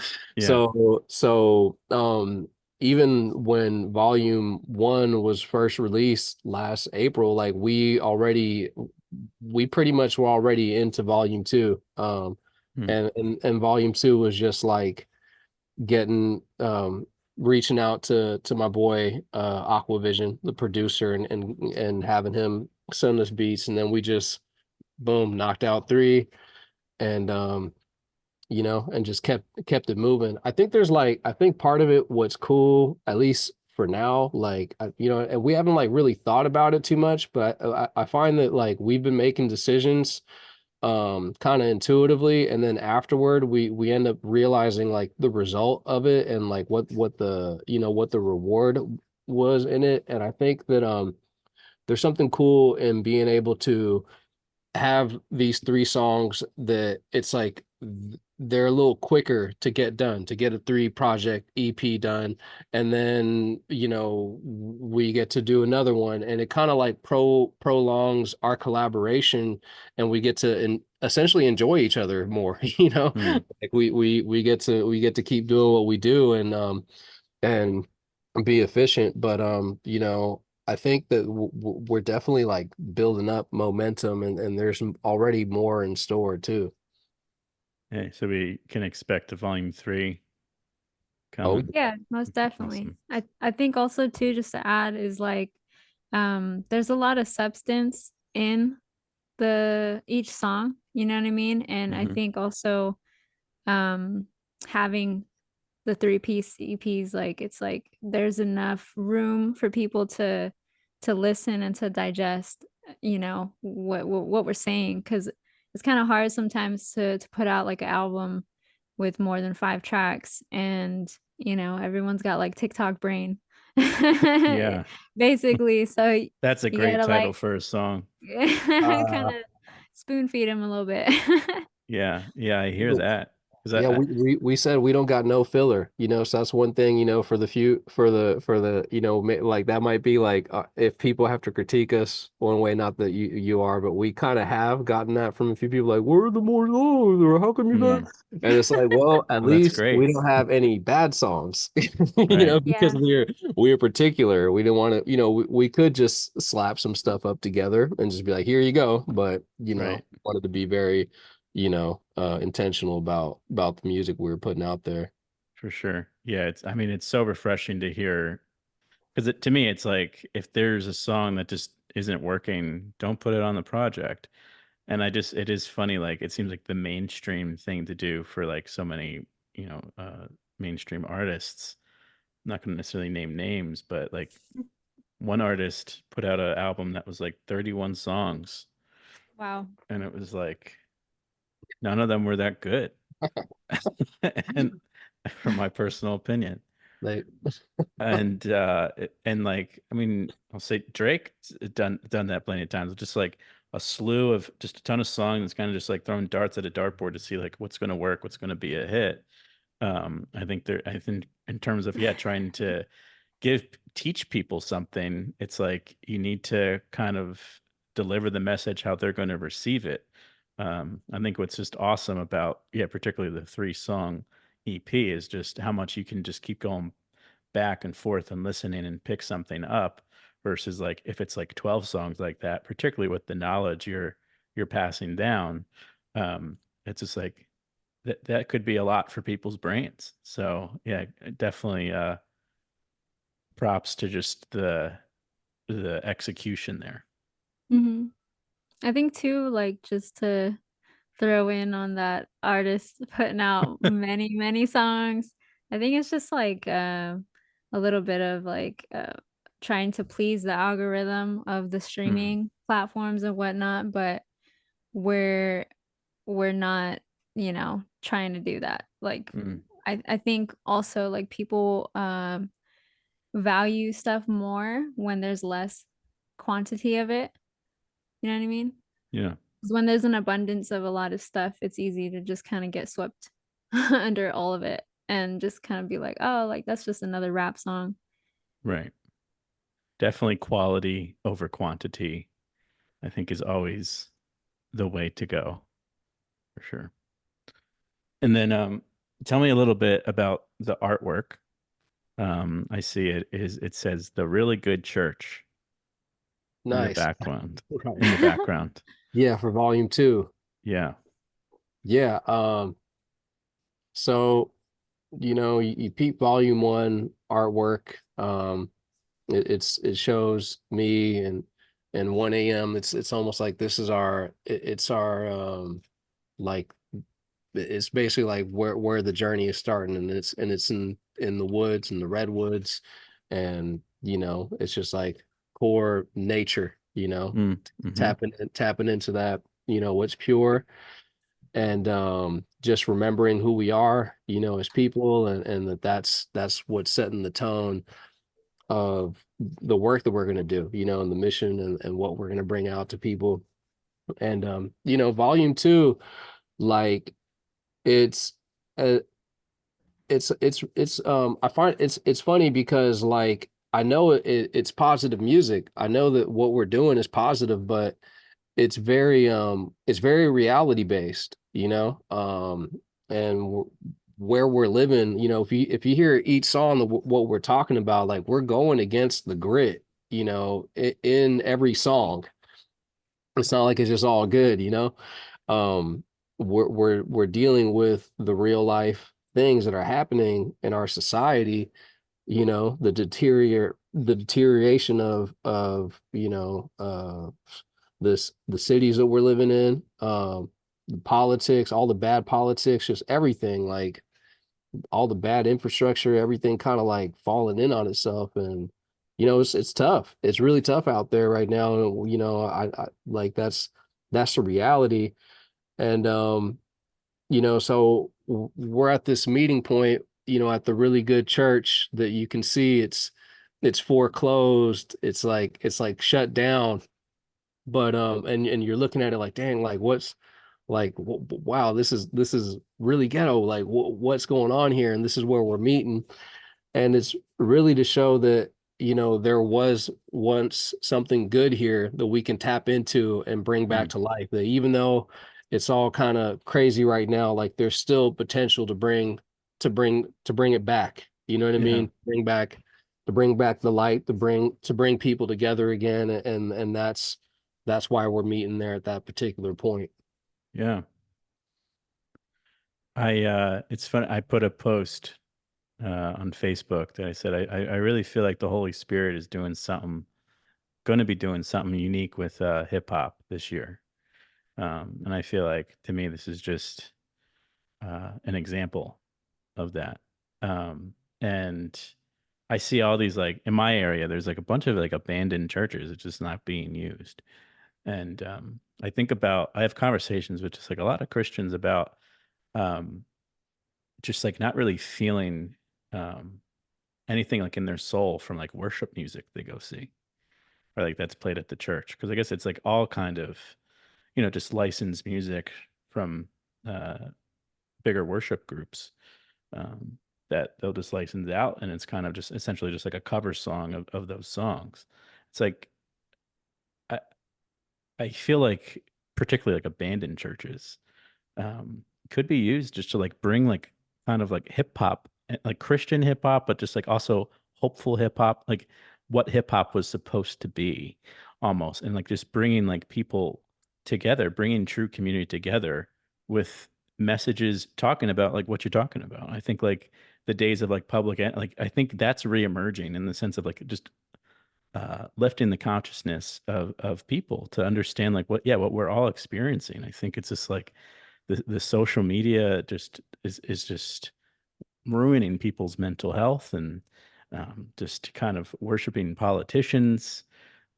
Even when volume one was first released last April, like we pretty much were already into volume two. Hmm. And volume two was just like getting reaching out to my boy Aquavision, the producer, and having him send us beats, and then we just boom, knocked out three, and and just kept it moving. I think part of it, what's cool, at least for now, like and we haven't like really thought about it too much, but I find that like we've been making decisions kind of intuitively, and then afterward we end up realizing like the result of it, and like what the reward was in it. And I think that there's something cool in being able to have these three songs that it's like they're a little quicker to get done, to get a three project EP done. And then, we get to do another one, and it kind of like prolongs our collaboration, and we get to essentially enjoy each other more, Hmm. like we get to keep doing what we do, and be efficient. But I think that we're definitely like building up momentum, and there's already more in store too. Hey, so we can expect a volume three Oh, coming. Yeah, most definitely. Awesome. I think also too, just to add, is like there's a lot of substance in the each song, you know what I mean? And I Hmm. think also um having the three-piece EPs, like it's like there's enough room for people to listen and to digest, what we're saying, because it's kind of hard sometimes to put out like an album with more than 5 tracks, and everyone's got like TikTok brain Yeah, basically, so that's a you great gotta title like for a song. kind Uh, of spoon feed him a little bit. Yeah, yeah, I hear that. Because Yeah, we said we don't got no filler, so that's one thing, for the few for the like that might be like if people have to critique us one way, not that you are, but we kind of have gotten that from a few people like, where are the more songs, or how come you Yeah. not? And it's like, well, at well, that's least great. we don't have any bad songs, Right, because Yeah. we're particular. We didn't want to, we could just slap some stuff up together and just be like, here you go, but right. wanted to be very intentional about the music we were putting out there. For sure. Yeah, I mean, it's so refreshing to hear because to me, it's like if there's a song that just isn't working, don't put it on the project. And it is funny. Like, it seems like the mainstream thing to do for like so many, you know, uh, mainstream artists. I'm not going to necessarily name names, but like one artist put out an album that was like 31 songs, Wow. and it was like none of them were that good. And from my personal opinion. They And like, I mean, I'll say Drake done that plenty of times, just like a slew of just a ton of songs. It's kind of just like throwing darts at a dartboard to see like what's going to work, what's going to be a hit. I think in terms of, yeah, trying to teach people something, it's like you need to kind of deliver the message how they're going to receive it. I think what's just awesome about, yeah, particularly the 3 song EP is just how much you can just keep going back and forth and listening and pick something up versus like if it's like 12 songs like that, particularly with the knowledge you're passing down. It's just like that could be a lot for people's brains. So yeah, definitely props to just the execution there. Hmm. I think too, like just to throw in on that artist putting out many, many songs. I think it's just like a little bit of like trying to please the algorithm of the Mm, streaming platforms and whatnot, but we're we're not, trying to do that. Like mm, I think also like people value stuff more when there's less quantity of it. You know what I mean? yeah, 'Cause when there's an abundance of a lot of stuff, it's easy to just kind of get swept under all of it and just kind of be like, oh, like that's just another rap song. right. Definitely quality over quantity, I think is always the way to go for sure. And then tell me a little bit about the artwork. I see it says the really good church in the nice. background. Right. In the background. Yeah, for volume 2. Yeah. Yeah. So you peep volume 1 artwork. It shows me and 1 a.m. It's almost like this is it's our like it's basically like where the journey is starting, and it's in the woods, and the redwoods, and it's just like core nature, Mm, mm-hmm. tapping into that, what's pure, and just remembering who we are, as people, and that's what's setting the tone of the work that we're going to do, and the mission, and what we're going to bring out to people. And volume 2, like it's uh, I find it's funny because like I know it's positive music. I know that what we're doing is positive, but it's very reality based, and where we're living, if you hear each song of what we're talking about, like we're going against the grit, in every song. It's not like it's just all good, um we're dealing with the real life things that are happening in our society, the deterioration of the cities that we're living in, the politics, all the bad politics, just everything, like all the bad infrastructure, everything kind of like falling in on itself. And it's tough. It's really tough out there right now. And I like that's the reality. And so we're at this meeting point, at the really good church that you can see it's foreclosed. It's like shut down. But and you're looking at it like, dang, like what's like wow, this is really ghetto. Like what's going on here? And this is where we're meeting. And it's really to show that, there was once something good here that we can tap into and bring back Mm. to life. That even though it's all kind of crazy right now, like there's still potential to bring it back. You know what I Yeah. mean? To bring back the light, to bring people together again. And that's why we're meeting there at that particular point. Yeah. It's fun. I put a post on Facebook that I said I really feel like the Holy Spirit is doing something, going to be doing something unique with hip hop this year. And I feel like to me this is just an example of that. And I see all these, like in my area, there's like a bunch of like abandoned churches. It's just not being used. And I have conversations with just like a lot of Christians about um, just like not really feeling um, anything like in their soul from like worship music they go see, or like that's played at the church. Cause I guess it's like all kind of, just licensed music from uh, bigger worship groups um, that they'll just license out. And it's kind of just essentially just like a cover song of those songs. It's like, I, I feel like particularly like abandoned churches could be used just to like bring like kind of like hip hop, like Christian hip hop, but just like also hopeful hip hop, like what hip hop was supposed to be almost. And like just bringing like people together, bringing true community together with messages talking about like what you're talking about. I think like the days of like like I think that's reemerging in the sense of like just lifting the consciousness of people to understand like what we're all experiencing. I think it's just like the social media just is just ruining people's mental health and just kind of worshiping politicians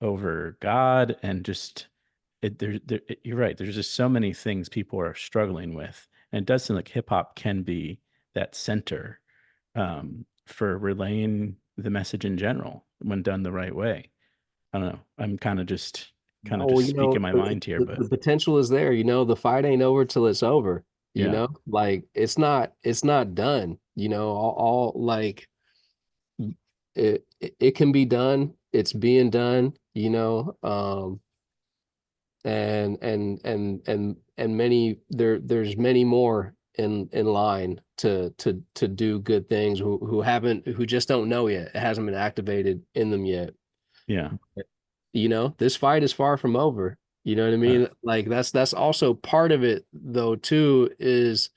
over God and just you're right. There's just so many things people are struggling with, and it does seem like hip hop can be that center for relaying the message in general when done the right way. I don't know. I'm kind of No, just speaking my the, mind here, the, but the potential is there. The fight ain't over till it's over. yeah, Like it's not done. All like it can be done. It's being done. And many there's many more in line to do good things who just don't know yet. It hasn't been activated in them yet. yeah. This fight is far from over. You know what I Uh, mean? Like that's also part of it though too, is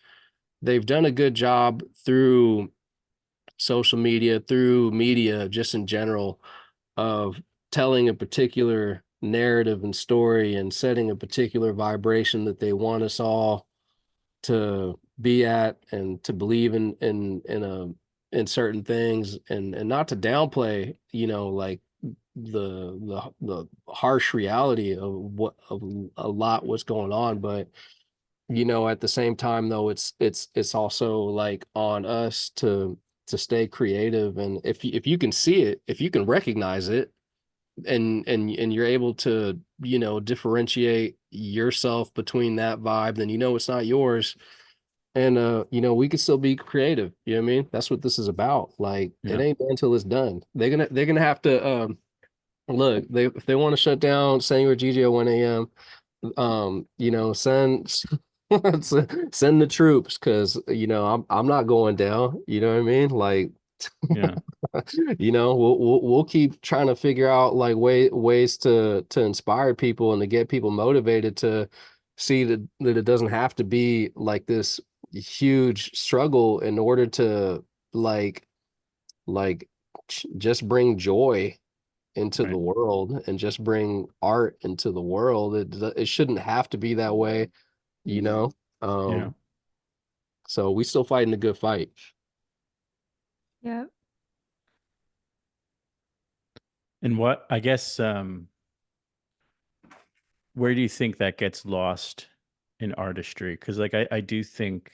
they've done a good job through social media, through media, just in general, of telling a particular narrative and story and setting a particular vibration that they want us all to be at and to believe in certain things, and not to downplay, like the harsh reality of a lot what's going on. But at the same time though, it's also like on us to stay creative. And if you can see it, if you can recognize it, and you're able to differentiate yourself between that vibe, then it's not yours. And we could still be creative. You know what I mean? That's what this is about. Like it yeah, ain't done until it's done. They're gonna have to look, if they want to shut down Sanger GG at 1 a.m., send send the troops, because I'm not going down. You know what I mean? Like yeah, we'll keep trying to figure out like ways to inspire people and to get people motivated to see that it doesn't have to be like this huge struggle in order to like just bring joy. into the Right. world and just bring art into the world. It shouldn't have to be that way, you know. Yeah. So we still fighting a good fight. Yeah. And what, I guess, where do you think that gets lost in artistry? Because like I do think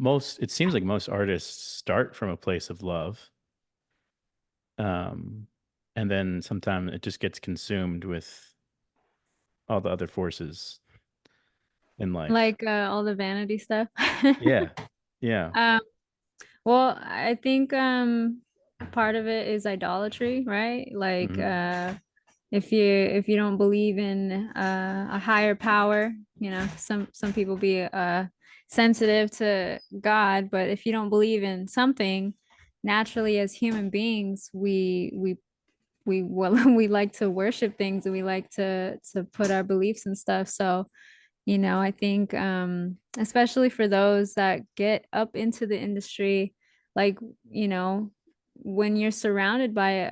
it seems like most artists start from a place of love. Um, and then sometimes it just gets consumed with all the other forces in life. Like all the vanity stuff. Yeah. Yeah. Um, well, I think part of it is idolatry, right? Like Hmm. if you don't believe in a higher power, you know, some people be sensitive to God, but if you don't believe in something, naturally as human beings, we well we like to worship things and we like to put our beliefs and stuff. So you know, I think especially for those that get up into the industry, like, you know, when you're surrounded by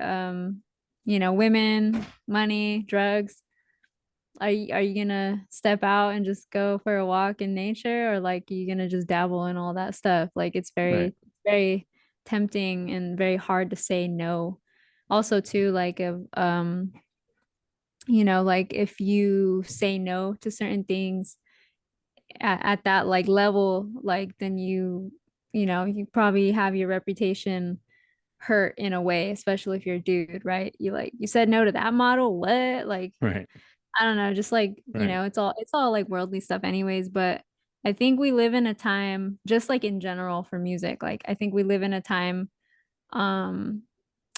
you know, women, money, drugs, are you gonna step out and just go for a walk in nature, or like are you gonna just dabble in all that stuff? Like it's Right. very tempting and very hard to say no. Also too, like of you know, like if you say no to certain things at that like level, like then you know, you probably have your reputation hurt in a way, especially if you're a dude, right? You like you said no to that model, what? Like Right. I don't know, just like, you Right. know, it's all like worldly stuff anyways, but I think we live in a time just like in general for music, like I think we live in a time um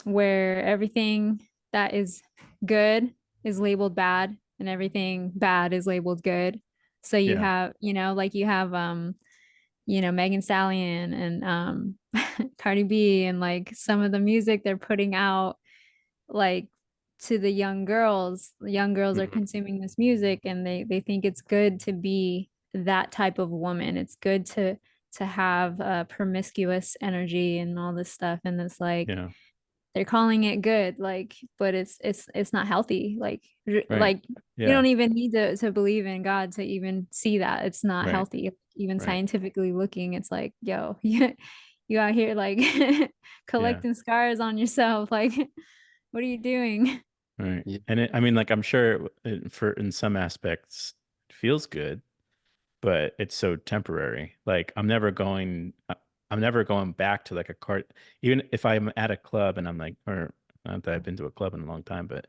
where everything that is good is labeled bad and everything bad is labeled good. So you Yeah. have, you know, like you have you know, Megan Stallion and Cardi B and like some of the music they're putting out like to the young girls are Hmm. consuming this music and they think it's good to be that type of woman. It's good to have promiscuous energy and all this stuff and it's like Yeah. they're calling it good like but it's not healthy Right. like you Yeah. don't even need to believe in God to even see that it's not Right. healthy even Right. scientifically looking it's like yo you out here like Yeah. collecting scars on yourself like what are you doing? Right. Yeah. And I mean, like, I'm sure for in some aspects it feels good, but it's so temporary. Like, I'm never going back to like a cart. Even if I'm at a club and I'm like, or not that I've been to a club in a long time, but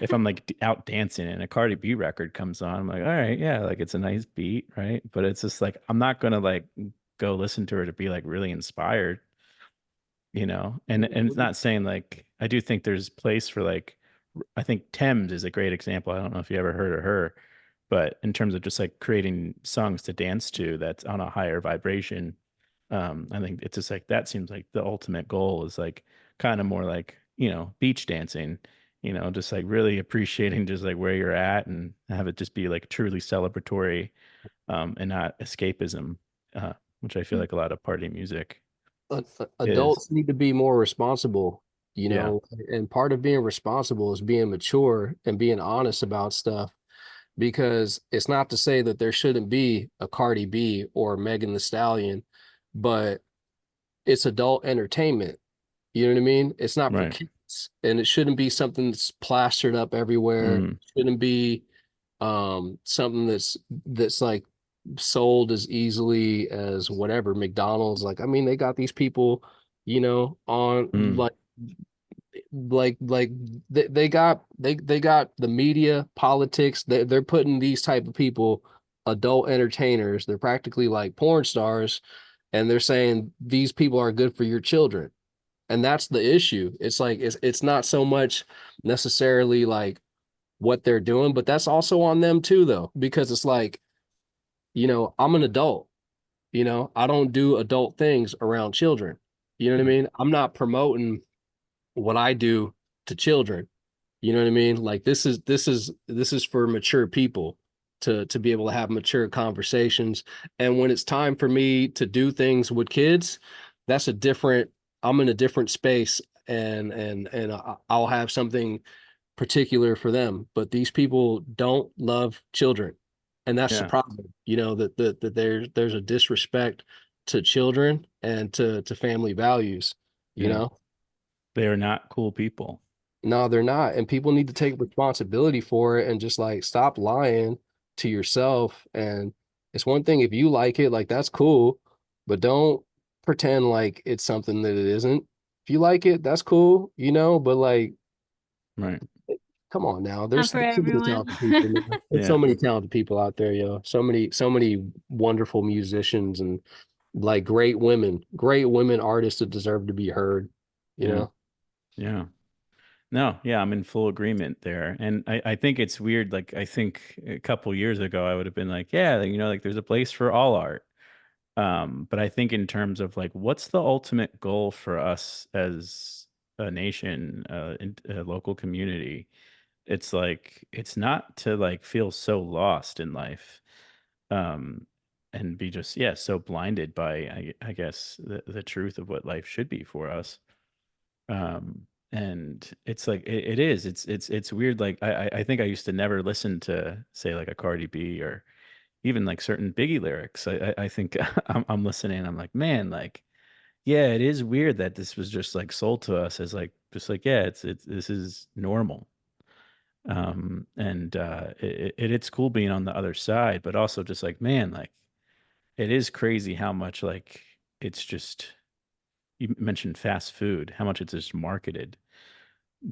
if I'm like out dancing and a Cardi B record comes on, I'm like, all right, yeah, like it's a nice beat, right? But it's just like I'm not gonna like go listen to her to be like really inspired, you know. And it's not saying like I do think there's place for like I think Thames is a great example. I don't know if you ever heard of her, but in terms of just like creating songs to dance to that's on a higher vibration, I think it's just like that seems like the ultimate goal is like kind of more like, you know, beach dancing, you know, just like really appreciating just like where you're at and have it just be like truly celebratory, and not escapism, which I feel like a lot of party music is. Adults need to be more responsible, you Yeah. know, and part of being responsible is being mature and being honest about stuff because it's not to say that there shouldn't be a Cardi B or Megan the Stallion, but it's adult entertainment. You know what I mean? It's not for Right. kids and it shouldn't be something that's plastered up everywhere. It Mm, shouldn't be something that's like sold as easily as whatever McDonald's. Like, I mean, they got these people, you know, on mm, like they got the media politics. They're putting these type of people, adult entertainers, they're practically like porn stars, and they're saying these people are good for your children. And that's the issue. It's like it's not so much necessarily like what they're doing, but that's also on them too, though, because it's like, you know, I'm an adult, you know, I don't do adult things around children. You know what I right. mean? I'm not promoting what I do to children. You know what I mean? Like this is for mature people to be able to have mature conversations. And when it's time for me to do things with kids, that's a different I'm in a different space and I'll have something particular for them. But these people don't love children, and that's the Yeah. problem. You know that there's a disrespect to children and to family values. You Yeah. know, They are not cool people. no, they're not, and people need to take responsibility for it and just like stop lying to yourself. And it's one thing if you like it, like that's cool, but don't pretend like it's something that it isn't. If you like it, that's cool, you know, but like Right. come on now. Not for There's so many everyone. talented people, man. There's so Yeah. many talented people out there, yo. So many wonderful musicians and like great women artists that deserve to be heard, you Yeah. know? Yeah. No, yeah, I'm in full agreement there. And I think it's weird. Like, I think a couple years ago, I would have been like, yeah, you know, like there's a place for all art. But I think in terms of like, what's the ultimate goal for us as a nation, in a local community? It's like, it's not to like feel so lost in life, um, and be just, yeah, so blinded by, I guess, the truth of what life should be for us. And it's like it is. It's weird. Like I think I used to never listen to say like a Cardi B or even like certain Biggie lyrics. I think I'm listening. I'm like, man, like yeah, it is weird that this was just like sold to us as like just like yeah, it's this is normal. And it's cool being on the other side, but also just like man, like it is crazy how much like it's just you mentioned fast food, how much it's just marketed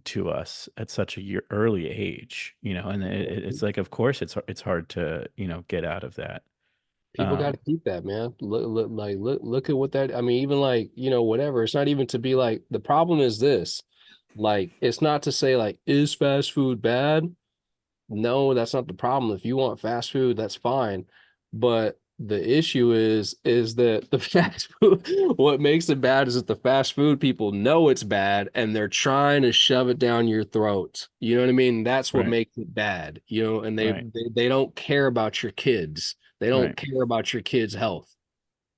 to us at such a early age, you know, and it's like, of course, it's hard to, you know, get out of that. People got to Um, keep that, man. Look at what that, I mean, even like, you know, whatever. It's not even to be like, the problem is this. Like, it's not to say like, is fast food bad? No, that's not the problem. If you want fast food, that's fine. But the issue is that the fast food, what makes it bad is that the fast food people know it's bad and they're trying to shove it down your throat. You know what I mean? That's what right, makes it bad, you know, and right, they don't care about your kids. They don't right. care about your kids' health.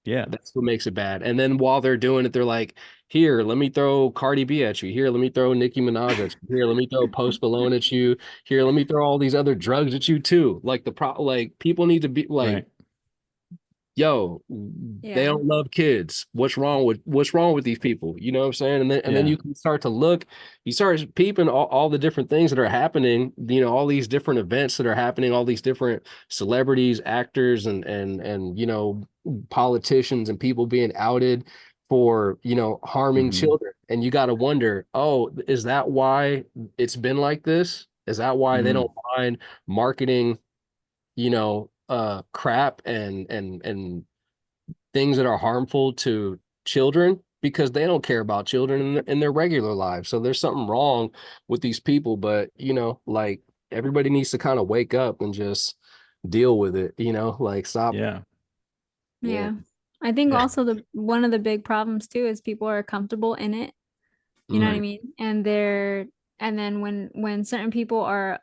Yeah, That's what makes it bad. And then while they're doing it, they're like, here, let me throw Cardi B at you. Here, let me throw Nicki Minaj at you. Here, let me throw Post Malone at you. Here, let me throw all these other drugs at you too. Like like people need to be like, right. yo, they Yeah. don't love kids. What's wrong with these people? You know what I'm saying? And then Yeah. you can start to look, you start peeping all the different things that are happening, you know, all these different events that are happening, all these different celebrities, actors, and you know, politicians and people being outed for, you know, harming Hmm. children. And you got to wonder, oh, is that why it's been like this? Is that why they Hmm. don't mind marketing, you know, crap and things that are harmful to children because they don't care about children in their regular lives. So there's something wrong with these people, but you know, like everybody needs to kind of wake up and just deal with it, you know, like stop. Yeah. Yeah. Yeah. I think Yeah. also the one of the big problems too is people are comfortable in it. You know what I Mm. Right. mean? And then when certain people are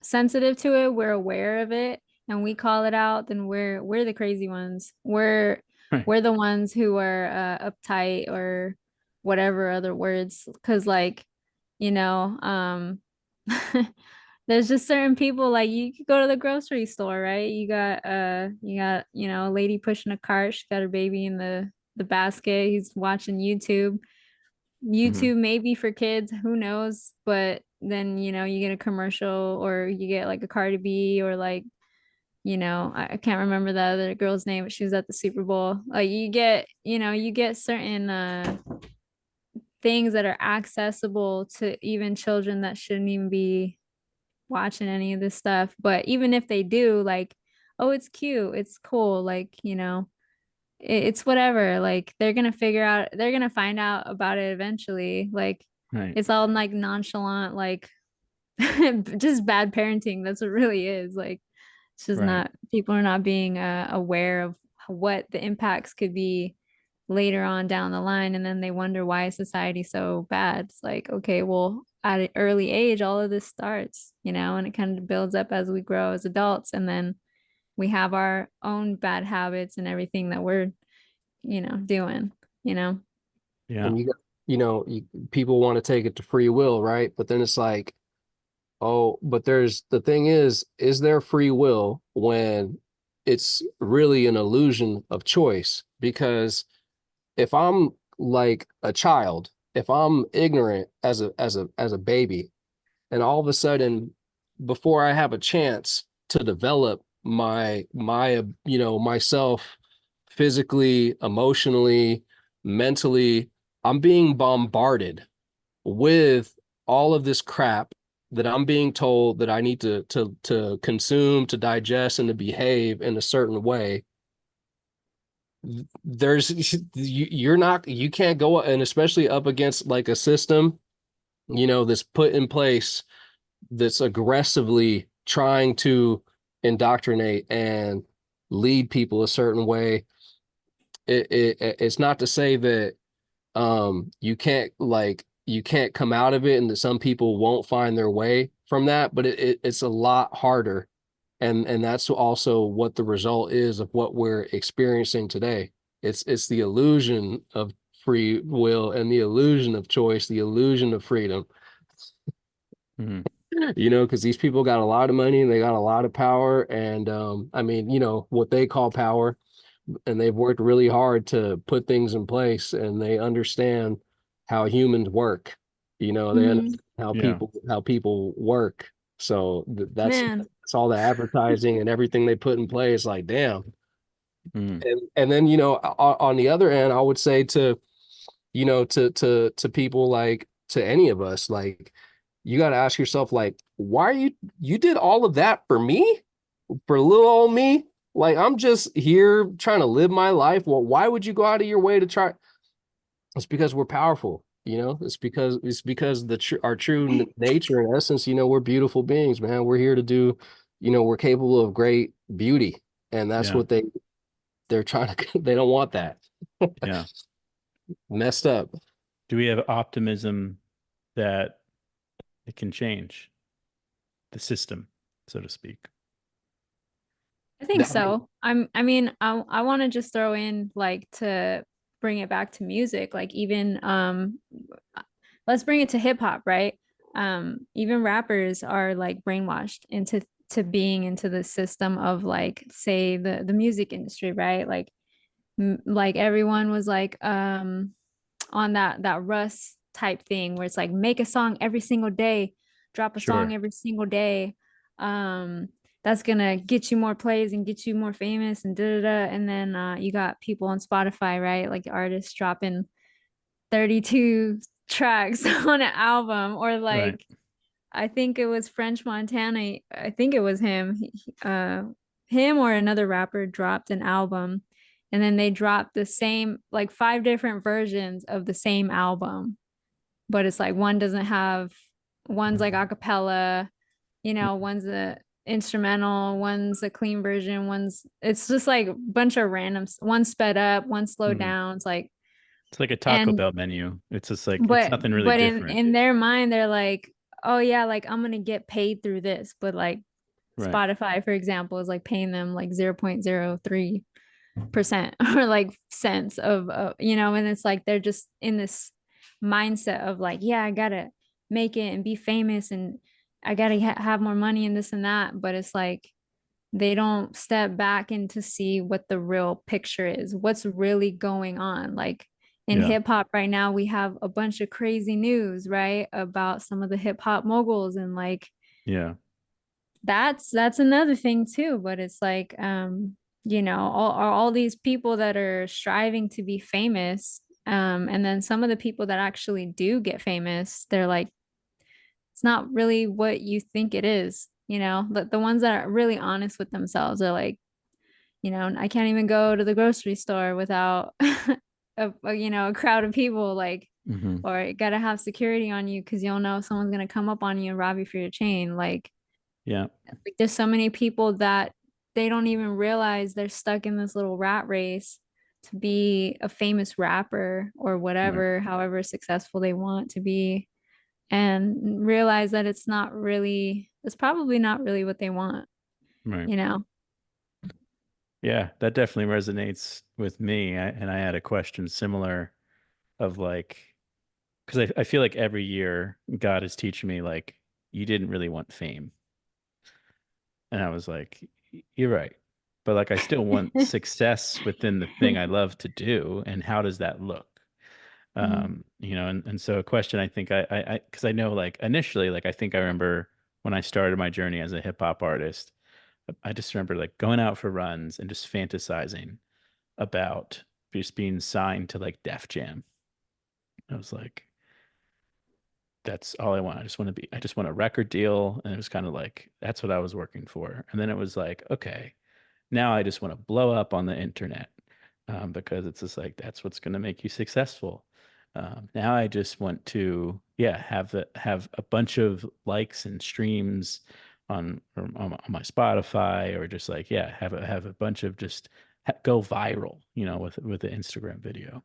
sensitive to it, we're aware of it and we call it out, then we're the crazy ones. Right. We're the ones who are uptight or whatever other words. 'Cause like, you know, there's just certain people like you could go to the grocery store, right? You got, you know, a lady pushing a cart, she got her baby in the basket, he's watching YouTube. Hmm. YouTube maybe for kids, who knows? But then, you know, you get a commercial or you get like a Cardi B or like, you know, I can't remember the other girl's name, but she was at the Super Bowl. Like you get, you know, you get certain things that are accessible to even children that shouldn't even be watching any of this stuff. But even if they do, like, oh, it's cute, it's cool, like, you know, it's whatever. Like they're gonna find out about it eventually. Like Right. it's all like nonchalant, like just bad parenting. That's what it really is. Like it's just Right. not people are not being aware of what the impacts could be later on down the line, and then they wonder why society's so bad. It's like, okay, well, at an early age, all of this starts, you know, and it kind of builds up as we grow as adults, and then we have our own bad habits and everything that we're, you know, doing, you know. Yeah. And people want to take it to free will, right? But then it's like, oh, but there's the thing is there free will when it's really an illusion of choice? Because if I'm like a child, if I'm ignorant as a baby, and all of a sudden, before I have a chance to develop myself physically, emotionally, mentally, I'm being bombarded with all of this crap that I'm being told that I need to consume, to digest, and to behave in a certain way. There's you can't go, and especially up against like a system, that's put in place that's aggressively trying to indoctrinate and lead people a certain way. It's not to say that you can't come out of it and that some people won't find their way from that, but it's a lot harder. And that's also what the result is of what we're experiencing today. It's the illusion of free will and the illusion of choice, the illusion of freedom. Mhm. Because these people got a lot of money and they got a lot of power. And I mean, what they call power, and they've worked really hard to put things in place, and they understand how humans work. They Mhm. understand how Yeah. people work. So Man. that's all the advertising and everything they put in place. Like, damn. Mhm. And then, on the other end, I would say to people, like to any of us, like, you got to ask yourself, like, why you did all of that for me, for little old me? Like, I'm just here trying to live my life. Well, why would you go out of your way to try? It's because we're powerful. It's because our true nature and essence. We're beautiful beings, man. We're here to do. We're capable of great beauty, and that's Yeah. what they're trying to. They don't want that. Yeah. Messed up. Do we have optimism that it can change the system, so to speak? I think so. I want to just throw in like to bring it back to music, like even let's bring it to hip hop, right? Even rappers are like brainwashed into to being into the system of like say the music industry, right? Like everyone was like on that Russ type thing where it's like make a song every single day, drop a song Sure. every single day. Um, that's gonna get you more plays and get you more famous and da da da. And then you got people on Spotify, right? Like artists dropping 32 tracks on an album, or Right. like I think it was French Montana. I think it was him. Him or another rapper dropped an album, and then they dropped the same, like five different versions of the same album. But it's like one doesn't have, one's like a cappella, one's a instrumental, one's a clean version, it's just like a bunch of random, one sped up, one slowed Mhm. down. It's like, It's like a Taco and Bell menu. It's just like it's but nothing really but in different. in their mind they're like, oh yeah, like I'm gonna get paid through this, but like Right. Spotify for example is like paying them like 0.03% or like cents of and it's like they're just in this mindset of like, yeah, I gotta make it and be famous, and I gotta have more money and this and that, but it's like they don't step back and to see what the real picture is, what's really going on. Like in Yeah. hip hop right now, we have a bunch of crazy news, right? About some of the hip hop moguls, and like Yeah. that's another thing too. But it's like all these people that are striving to be famous. And then some of the people that actually do get famous, they're like, it's not really what you think it is. The ones that are really honest with themselves are like, I can't even go to the grocery store without a crowd of people, like, Hmm. or you gotta have security on you because you'll know someone's gonna come up on you and rob you for your chain. Yeah. Like there's so many people that they don't even realize they're stuck in this little rat race to be a famous rapper or Right. whatever, however successful they want to be, and realize that it's probably not really what they want, Right. you know? Yeah, that definitely resonates with me. And I had a question similar of like, because I feel like every year God is teaching me like you didn't really want fame. And I was like, you're right. But like I still want success within the thing I love to do. And how does that look? Mm. And so a question I think because I know like initially, like I think I remember when I started my journey as a hip hop artist, I just remember like going out for runs and just fantasizing about just being signed to like Def Jam. I was like, that's all I want. I just want a record deal. And it was kind of like, that's what I was working for. And then it was like, okay, now I just want to blow up on the internet because it's just like, that's what's going to make you successful. Now I just want to, yeah, have a bunch of likes and streams on my Spotify, or just like, yeah, have a bunch of just go viral, with the Instagram video.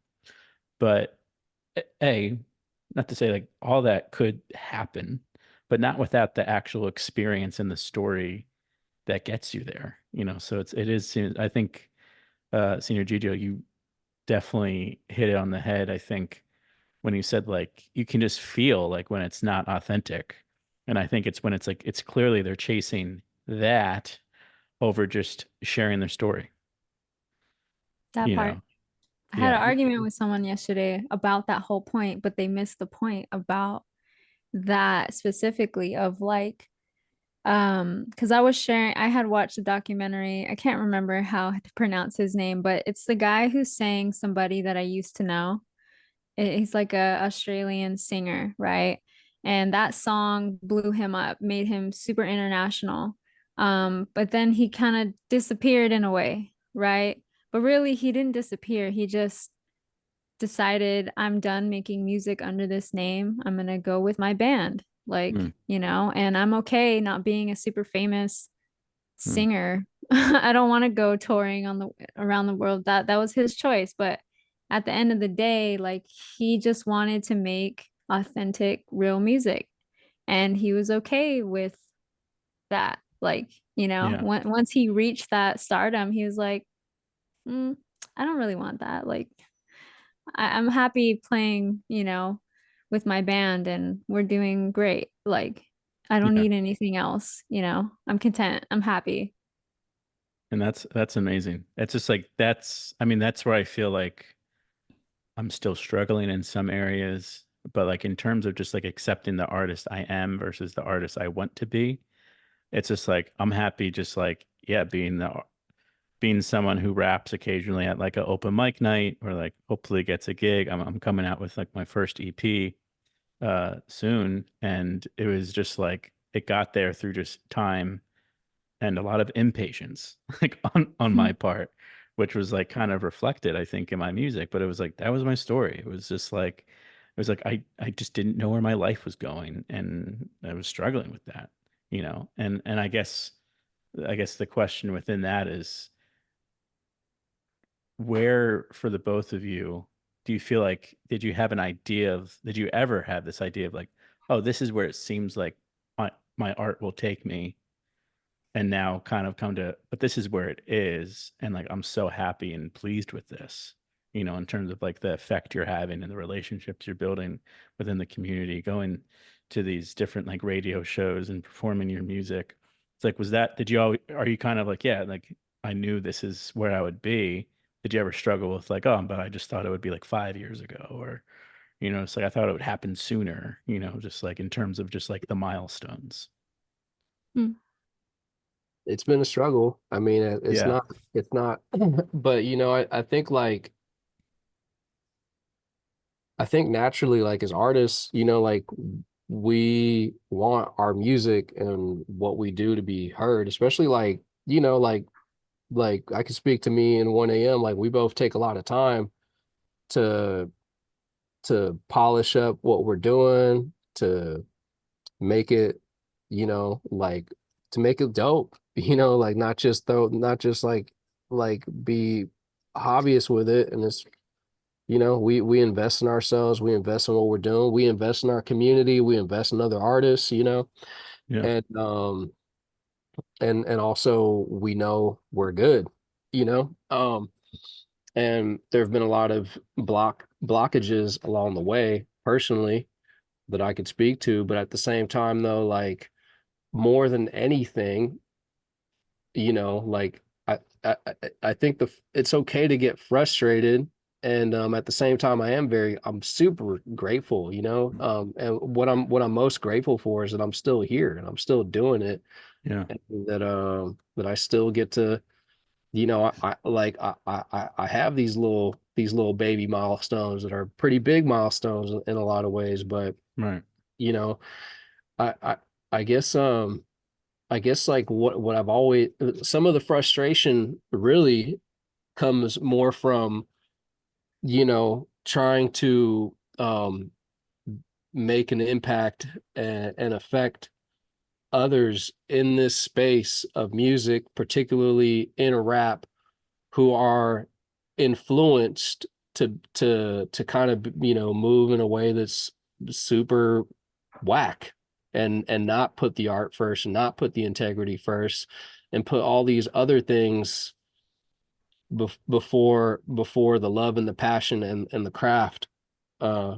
But a not to say like all that could happen, but not without the actual experience and the story that gets you there. So I think Senior Gigio, you definitely hit it on the head. I think when you said like you can just feel like when it's not authentic. And I think it's when it's like it's clearly they're chasing that over just sharing their story, That you part. know. I had an Yeah. argument with someone yesterday about that whole point, but they missed the point about that specifically of like, because I was sharing, I had watched a documentary. I can't remember how to pronounce his name, but it's the guy who sang Somebody That I Used to Know. He's like a Australian singer, right? And that song blew him up, made him super international. But then he kind of disappeared in a way, right? But really, he didn't disappear. He just decided I'm done making music under this name. I'm gonna go with my band, like, Mm, and I'm okay not being a super famous mm, singer. I don't want to go touring on the around the world. That was his choice, but at the end of the day, like he just wanted to make authentic, real music, and he was okay with that. Like, yeah. once he reached that stardom, he was like, mm, I don't really want that. Like, I'm happy playing, with my band and we're doing great. Like, I don't Yeah. need anything else, I'm content. I'm happy. And that's amazing. It's just like I mean, that's where I feel like I'm still struggling in some areas, but like in terms of just like accepting the artist I am versus the artist I want to be, it's just like I'm happy just like, yeah, being someone who raps occasionally at like an open mic night, or like hopefully gets a gig. I'm coming out with like my first EP soon, and it was just like it got there through just time and a lot of impatience like on my part, which was like kind of reflected I think in my music. But it was like that was my story. It was just like I just didn't know where my life was going, and I was struggling with that, and I guess the question within that is, where for the both of you do you feel like, did you ever have this idea of like, oh, this is where it seems like my art will take me, and now kind of come to, but this is where it is, and like I'm so happy and pleased with this, in terms of like the effect you're having and the relationships you're building within the community, going to these different like radio shows and performing your music. It's like, are you kind of like, yeah, like I knew this is where I would be? Did you ever struggle with like, oh, but I just thought it would be like 5 years ago, or it's like I thought it would happen sooner, just like in terms of just like the milestones. Mm. It's been a struggle. I mean, Yeah. it's not, but I think naturally, like as artists, like we want our music and what we do to be heard, especially like, like I can speak to me in 1 a.m. Like we both take a lot of time to polish up what we're doing, to make it, like to make it dope, like not just like be hobbyist with it. And it's, we invest in ourselves, we invest in what we're doing, we invest in our community, we invest in other artists, Yeah. and and also we know we're good, and there have been a lot of blockages along the way, personally that I could speak to, but at the same time though, like more than anything, like I think it's okay to get frustrated. And at the same time, I'm super grateful, and what I'm most grateful for is that I'm still here and I'm still doing it, Yeah. and that I still get to, I have these little baby milestones that are pretty big milestones in a lot of ways, but Right. you know, I I I guess like what I've always some of the frustration really comes more from, trying to make an impact and affect others in this space of music, particularly in rap, who are influenced to kind of, move in a way that's super whack, and not put the art first and not put the integrity first, and put all these other things before the love and the passion and the craft, uh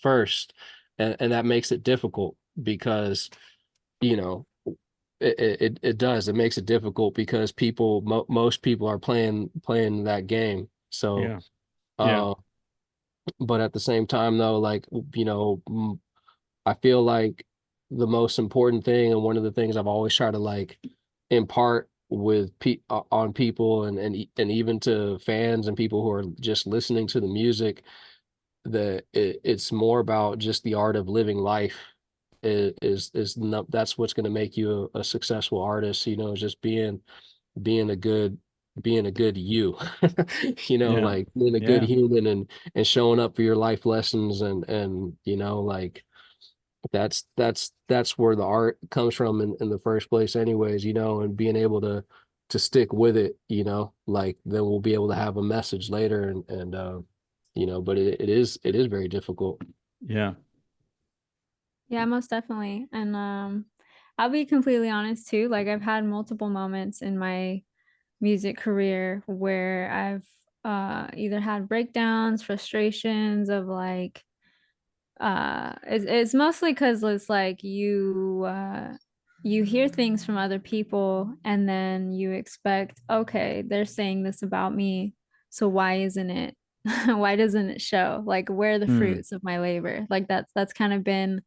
first. And that makes it difficult because, you know it does, it makes it difficult because most people are playing that game. So Yeah. Yeah. uh but at the same time though, like, I feel like the most important thing, and one of the things I've always tried to like impart on people, and even to fans and people who are just listening to the music, that it's more about just the art of living life. Is not, that's what's going to make you a successful artist, just being a good you. Yeah. Like being a good Yeah. human, and showing up for your life lessons, and like that's where the art comes from in the first place anyways, and being able to stick with it, like then we'll be able to have a message later, and but it is very difficult. Yeah. Yeah, most definitely. And I'll be completely honest too. Like I've had multiple moments in my music career where I've either had breakdowns, frustrations of like it's mostly because it's like you hear things from other people and then you expect, okay, they're saying this about me, so why isn't it why doesn't it show? Like where are the Mm. fruits of my labor? Like that's kind of been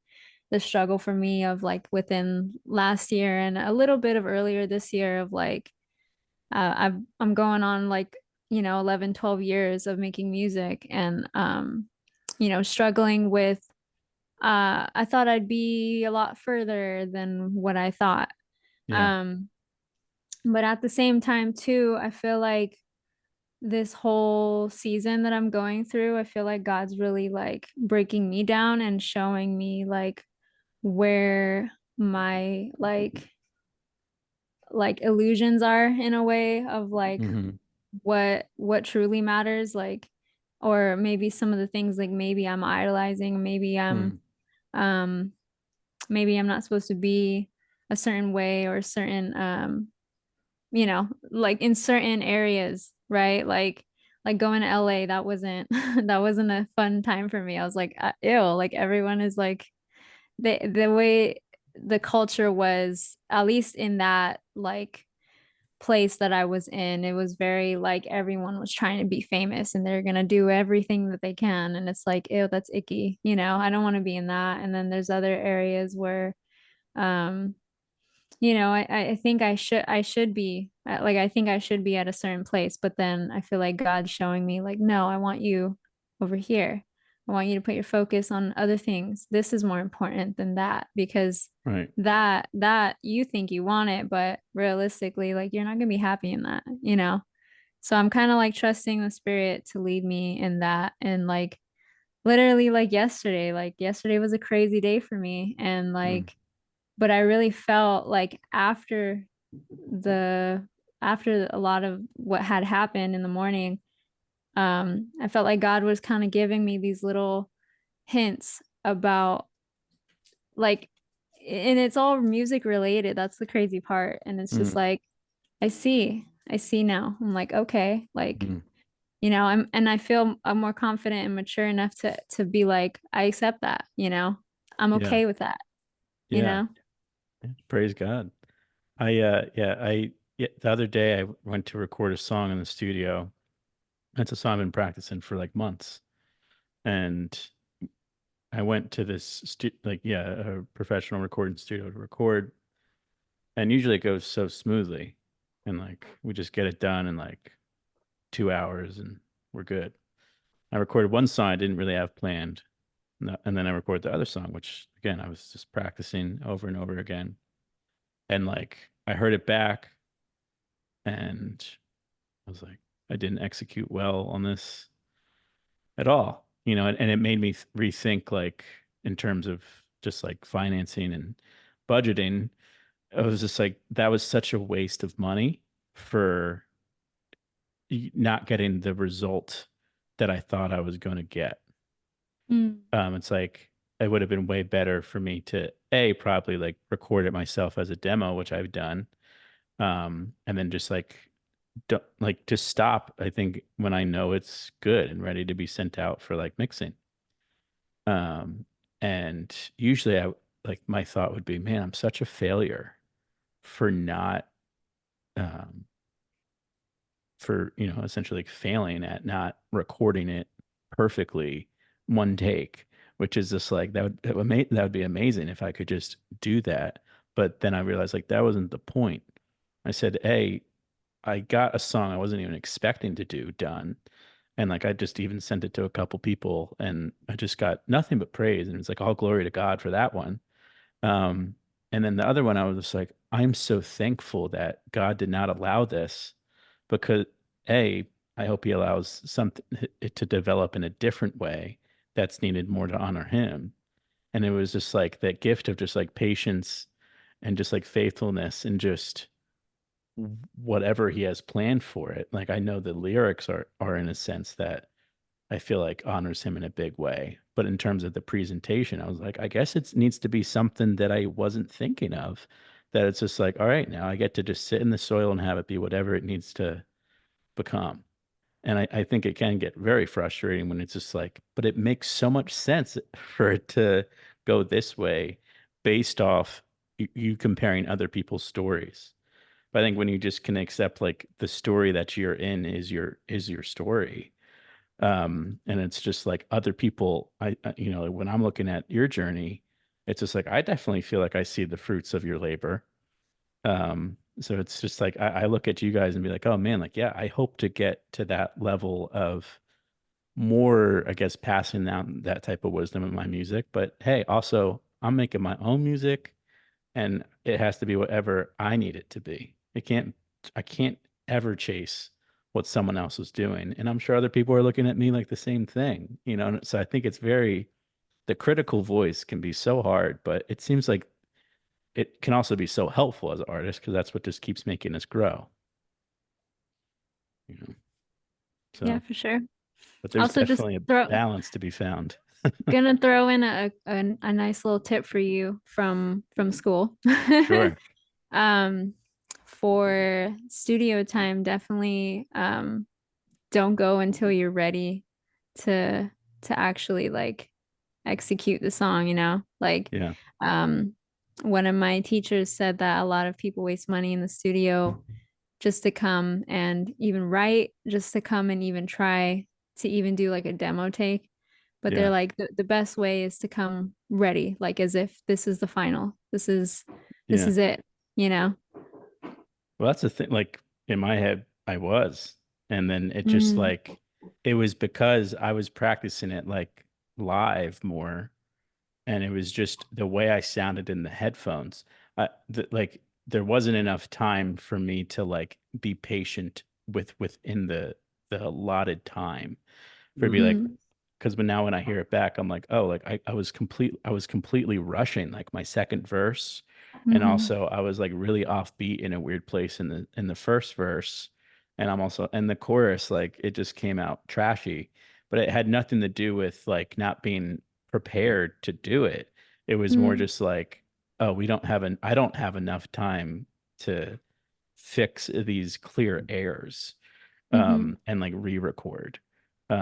the struggle for me of like within last year and a little bit of earlier this year of like I'm going on like 11, 12 years of making music and struggling with I thought I'd be a lot further than what I thought. Yeah. Um, but at the same time, too, I feel like this whole season that I'm going through, I feel like God's really like breaking me down and showing me like where my like illusions are in a way of like Hmm. what truly matters, like or maybe some of the things like maybe I'm idolizing, Mm. um maybe I'm not supposed to be a certain way or certain like in certain areas, right? Like going to LA, that wasn't that wasn't a fun time for me. I was like, ew, like everyone is like the way the culture was, at least in that like place that I was in, it was very like everyone was trying to be famous and they're gonna do everything that they can. And it's like, ew, that's icky, I don't want to be in that. And then there's other areas where um I think I should be like I think I should be at a certain place, but then I feel like God's showing me like, no, I want you over here. I want you to put your focus on other things. This is more important than that because Right. that you think you want it, but realistically, like you're not gonna be happy in that. So I'm kind of like trusting the spirit to lead me in that. And like literally like yesterday was a crazy day for me. And Mm. like but I really felt like the after a lot of what had happened in the morning, I felt like God was kind of giving me these little hints about like, and it's all music related. That's the crazy part. And it's just Mm. like, I see now. I'm like, okay, like, Mm. you know, I feel I'm more confident and mature enough to be like, I accept that, you know, I'm Yeah. okay with that, you Yeah. know. Praise God. Yeah, the other day I went to record a song in the studio. That's a song I've been practicing for like months. And I went to this a professional recording studio to record. And usually it goes so smoothly. And like we just get it done in like 2 hours and we're good. I recorded one song I didn't really have planned. And then I recorded the other song, which again I was just practicing over and over again. And like I heard it back and I was like, I didn't execute well on this at all, you know, and it made me rethink like in terms of just like financing and budgeting. I was just like, that was such a waste of money for not getting the result that I thought I was going to get. Mm. It's like it would have been way better for me to probably like record it myself as a demo, which I've done, and then just like don't like just stop. I think when I know it's good and ready to be sent out for like mixing. Um, and usually I like my thought would be, man, I'm such a failure for not um for essentially like failing at not recording it perfectly one take, which is just like that would be amazing if I could just do that. But then I realized like that wasn't the point. I said, hey, I got a song I wasn't even expecting to do done. And like I just even sent it to a couple people and I just got nothing but praise. And it's like all glory to God for that one. Um, and then the other one, I was just like, I'm so thankful that God did not allow this because A, I hope he allows something it to develop in a different way that's needed more to honor him. And it was just like that gift of just like patience and just like faithfulness and just whatever he has planned for it. Like I know the lyrics are in a sense that I feel like honors him in a big way. But in terms of the presentation, I was like, I guess it needs to be something that I wasn't thinking of. That it's just like, all right, now I get to just sit in the soil and have it be whatever it needs to become. And I think it can get very frustrating when it's just like, but it makes so much sense for it to go this way based off you comparing other people's stories. But I think when you just can accept like the story that you're in is your story, and it's just like other people when I'm looking at your journey, it's just like I definitely feel like I see the fruits of your labor. So it's just like I look at you guys and be like, oh man, like yeah, I hope to get to that level of more, I guess, passing down that type of wisdom in my music. But hey, also I'm making my own music and it has to be whatever I need it to be. I can't ever chase what someone else is doing. And I'm sure other people are looking at me like the same thing, you know? So I think the critical voice can be so hard, but it seems like it can also be so helpful as an artist because that's what just keeps making us grow, you know? Yeah, So, for sure. but there's Also, just definitely a throw balance to be found. gonna throw in a nice little tip for you from school. Sure. Um, for studio time, definitely don't go until you're ready to actually like execute the song, you know? Like Yeah. um one of my teachers said that a lot of people waste money in the studio just to come and even write, just to come and even try to even do like a demo take. But they're Yeah. like the best way is to come ready, like as if this is the final. This Yeah. is it, you know? Well, that's the thing. Like in my head, I was. And then it just Mm, like, it was because I was practicing it like live more. And it was just the way I sounded in the headphones. Like there wasn't enough time for me to like be patient within the allotted time for it to be like, mm, because when I hear it back, I'm like, oh, like I was completely rushing like my second verse. And mm, also I was like really offbeat in a weird place in the first verse. And I'm also in the chorus, like it just came out trashy, but it had nothing to do with like not being prepared to do it. It was more mm, just like, oh, I don't have enough time to fix these clear errors. and like re-record. So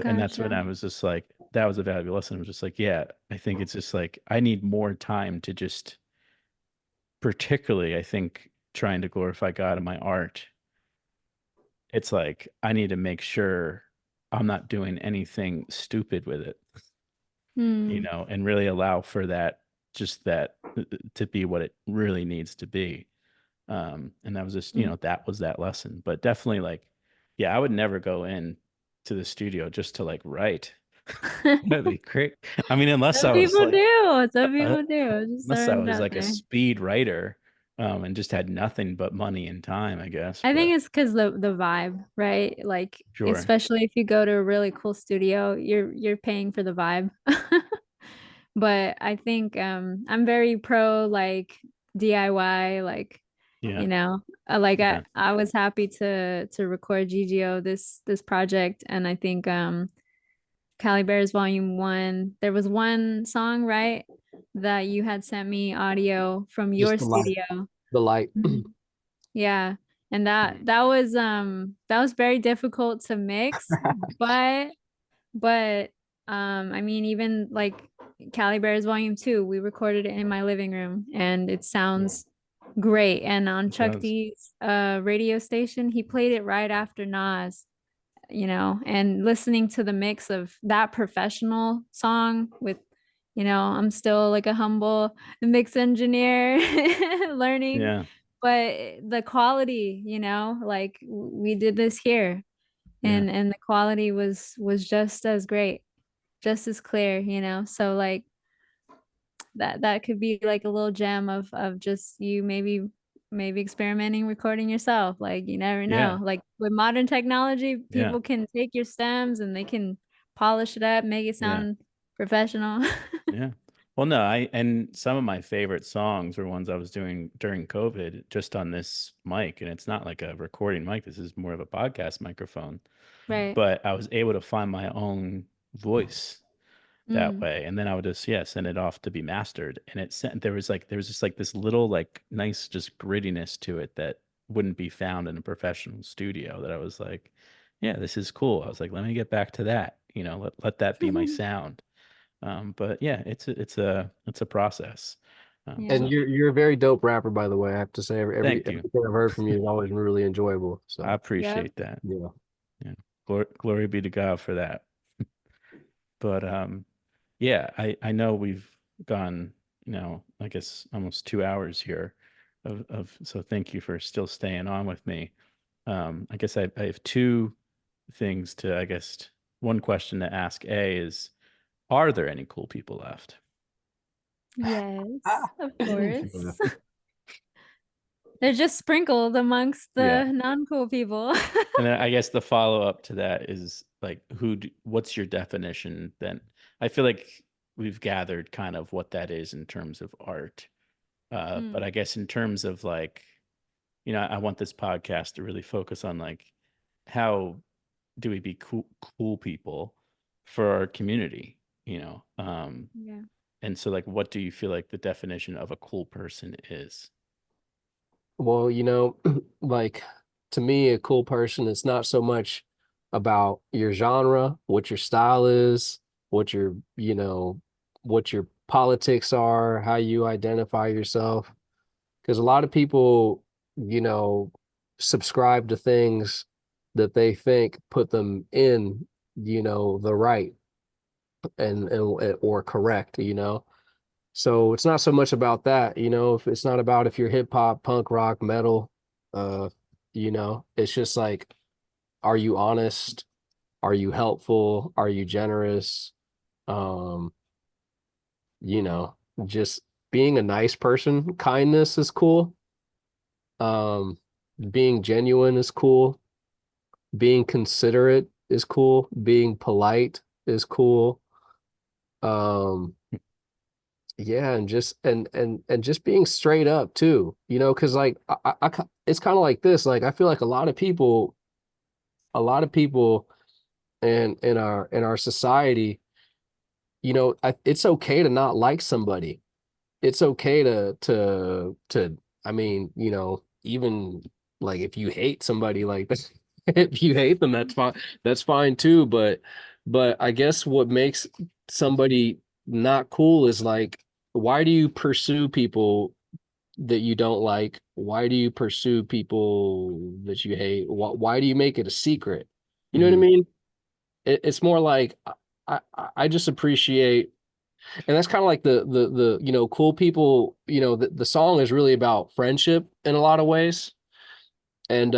and that's when Gotcha. I was just like, that was a valuable lesson. I was just like, yeah, I think it's just like I need more time to just, particularly I think trying to glorify God in my art, it's like I need to make sure I'm not doing anything stupid with it, Hmm. and really allow for that, just that to be what it really needs to be. And that was just, that was that lesson. But definitely like, yeah, I would never go in to the studio just to like write. That'd be great. I mean, Some people do. Some uh, people do. Just unless I throwing it was out like a there. speed writer, and just had nothing but money and time, I guess. I think But it's because the vibe, right? Like sure. especially if you go to a really cool studio, you're paying for the vibe. But I think I'm very pro like DIY, like Yeah. you know, like Yeah. I was happy to record GGO this project, and I think Cali Bearers Volume 1, there was one song, right, that you had sent me audio from Just your studio. the light. Mhm. Yeah. And that was very difficult to mix, but but I mean even like Cali Bears Volume 2, we recorded it in my living room and it sounds great. And on It Chuck does. D's radio station, he played it right after Nas, and listening to the mix of that professional song with, I'm still like a humble mix engineer learning, Yeah. but the quality, like we did this here, Yeah. and the quality was just as great, just as clear, so like that could be like a little gem of just you maybe experimenting recording yourself. Like you never know, Yeah. like with modern technology Yeah. people can take your stems and they can polish it up, make it Yeah. sound professional. Yeah. Well, no, and some of my favorite songs were ones I was doing during COVID just on this mic. And it's not like a recording mic. This is more of a podcast microphone. Right. But I was able to find my own voice that Mm. way. And then I would just, yeah, send it off to be mastered. And there was just like this little, like nice, just grittiness to it that wouldn't be found in a professional studio, that I was like, yeah, this is cool. I was like, let me get back to that, let that be my sound. But yeah, it's a process. Yeah. And So you're a very dope rapper, by the way. I have to say, thank you. everything I've heard from you is always really enjoyable. I So Yep. appreciate that. yeah. Yeah. Glory be to God for that. But yeah, I know we've gone, I guess almost 2 hours here so thank you for still staying on with me. I guess I have two things to, I guess, one question to ask. A is, are there any cool people left? Yes, Ah. of Yeah. course. They're just sprinkled amongst Yeah. the non-cool people. And then I guess the follow up to that is like, what's your definition then? I feel like we've gathered kind of what that is in terms of art. But Mm. I guess in terms of like, I want this podcast to really focus on like, how do we be cool people for our community, you know? Yeah. And so like, what do you feel like the definition of a cool person is? Well, like to me, a cool person is not so much about your genre, what your style is, what what your politics are, how you identify yourself. Because a lot of people, you know, subscribe to things that they think put them in, the right and or correct, So it's not so much about that, if it's not about if you're hip hop, punk rock, metal, uh, it's just like, are you honest? Are you helpful? Are you generous? Um, you know, just being a nice person, kindness is cool. Um, being genuine is cool. Being considerate is cool. Being polite is cool. Um, Yeah, and just being straight up too, because like it's kind of like this. Like I feel like a lot of people in our society, it's okay to not like somebody. It's okay to I mean, even like if you hate somebody like this, If you hate them, that's fine. That's fine too. But I guess what makes somebody not cool is like, why do you pursue people that you don't like? Why do you pursue people that you hate? Why do you make it a secret? You know what I Hmm. mean? It's more like I just appreciate, and that's kind of like the cool people. The song is really about friendship in a lot of ways, and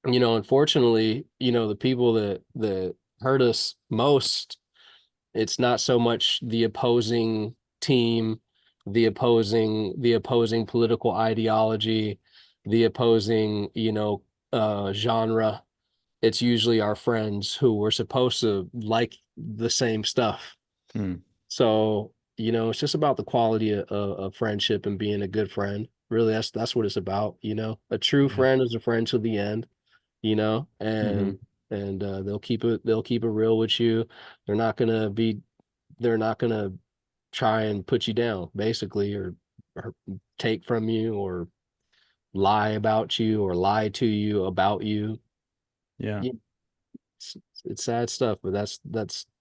unfortunately, the people that hurt us most, it's not so much the opposing team, the opposing political ideology, the opposing, genre. It's usually our friends who were supposed to like the same stuff. Mm. So, it's just about the quality of friendship and being a good friend. Really, that's what it's about. A true Yeah. friend is a friend to the end, you know, Hmm. and they'll keep it real with you. They're not gonna be they're not gonna try and put you down, basically, or take from you or lie about you or lie to you about you. Yeah. Yeah, it's sad stuff, but that's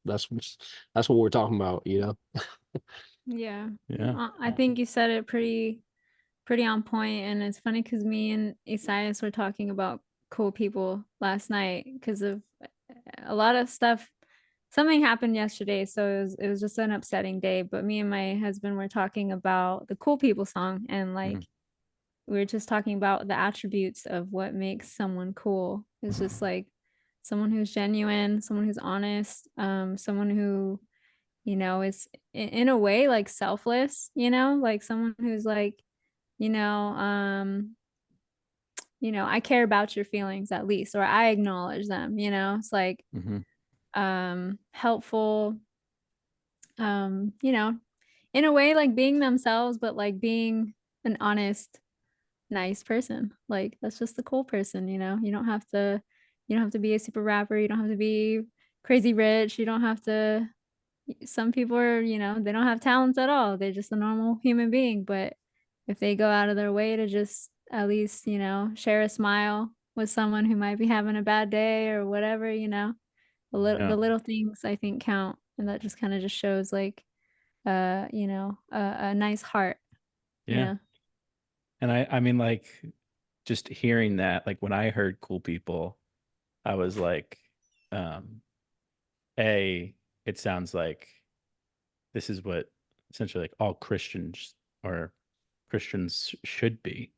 what we're talking about. Yeah. Yeah. I think you said it pretty on point, and it's funny because me and Isaias were talking about cool people last night because of a lot of stuff. Something happened yesterday, so it was just an upsetting day. But me and my husband were talking about the cool people song, and Mm. like we were just talking about the attributes of what makes someone cool. It's just like someone who's genuine, someone who's honest, someone who is in a way like selfless, like someone who's like, you know, um, I care about your feelings at least, or I acknowledge them. It's like Hmm. helpful, you know, in a way like being themselves, but like being an honest, nice person. Like that's just the cool person. You don't have to be a super rapper, you don't have to be crazy rich, you don't have to. Some people are, they don't have talents at all. They're just a normal human being. But if they go out of their way to just at least, share a smile with someone who might be having a bad day or whatever, Yeah. the little things I think count. And that just kind of just shows like a nice heart, you Yeah. know. And I mean, like, just hearing that, like when I heard cool people, I was like, um, A, it sounds like this is what essentially like all Christians or Christians should be.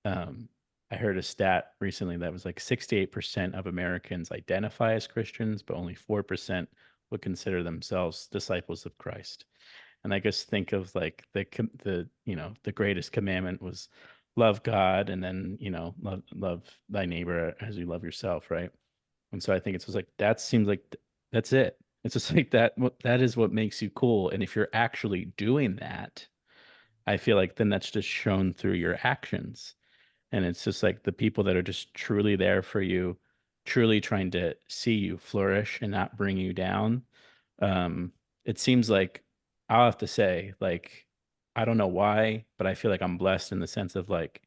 Um, I heard a stat recently that was like 68% of Americans identify as Christians, but only 4% would consider themselves disciples of Christ. And I just think of like the greatest commandment was love God, and then love thy neighbor as you love yourself, right? And so I think it's just like that seems like that's it. It's just like that is what makes you cool. And if you're actually doing that, I feel like then that's just shown through your actions. And it's just like the people that are just truly there for you, truly trying to see you flourish and not bring you down. Um, it seems like I'll have to say, like, I don't know why, but I feel like I'm blessed in the sense of like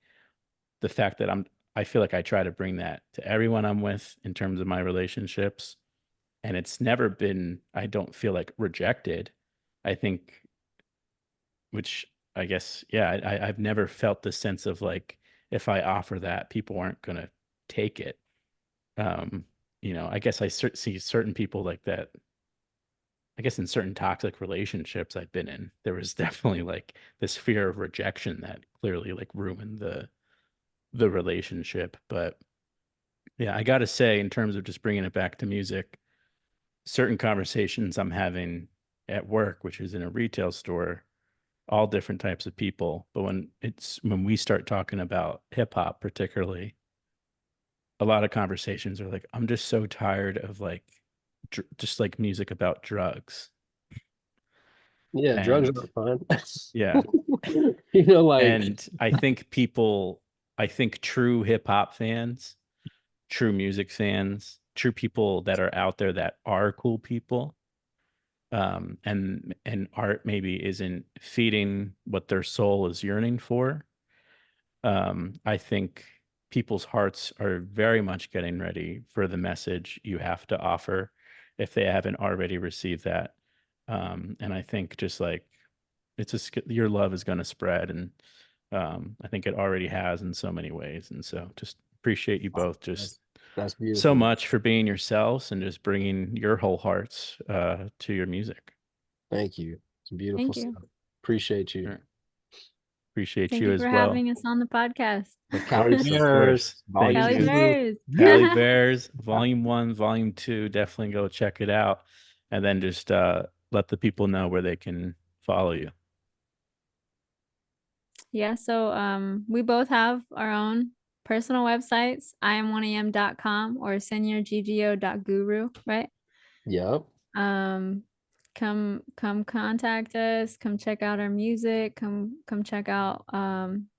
the fact that I feel like I try to bring that to everyone I'm with in terms of my relationships. And it's never been, I don't feel like rejected. I think, which I guess, yeah, I've never felt the sense of like, if I offer that, people aren't going to take it. Um, I guess see certain people like that. I guess in certain toxic relationships I've been in, there was definitely like this fear of rejection that clearly like ruined the relationship. But yeah, I got to say, in terms of just bringing it back to music, certain conversations I'm having at work, which is in a retail store, all different types of people. But when we start talking about hip hop, particularly, a lot of conversations are like, I'm just so tired of like just like music about drugs. Yeah, drugs And are fun. yeah, Like, and I think true hip hop fans, true music fans, true people that are out there that are cool people, and art maybe isn't feeding what their soul is yearning for. I think people's hearts are very much getting ready for the message you have to offer if they haven't already received that. And I think just like it's just your love is going to spread, and I think it already has in so many ways. And so just appreciate you both just That's so beautiful. much for being yourselves and just bringing your whole hearts to your music. Thank you. It's beautiful Thank you. stuff. Appreciate you. Sure. Appreciate Thank you you as for well. having us on the podcast. Of Cali course, of Bearers, course. Thank Volume Cali you. 2. Bears. Cali Bears, Volume 1, Volume 2. Definitely go check it out. And then just let the people know where they can follow you. Yeah, so we both have our own personal websites, iam1am.com or seniorggo.guru, right? Yep. Come contact us, come check out our music, come check out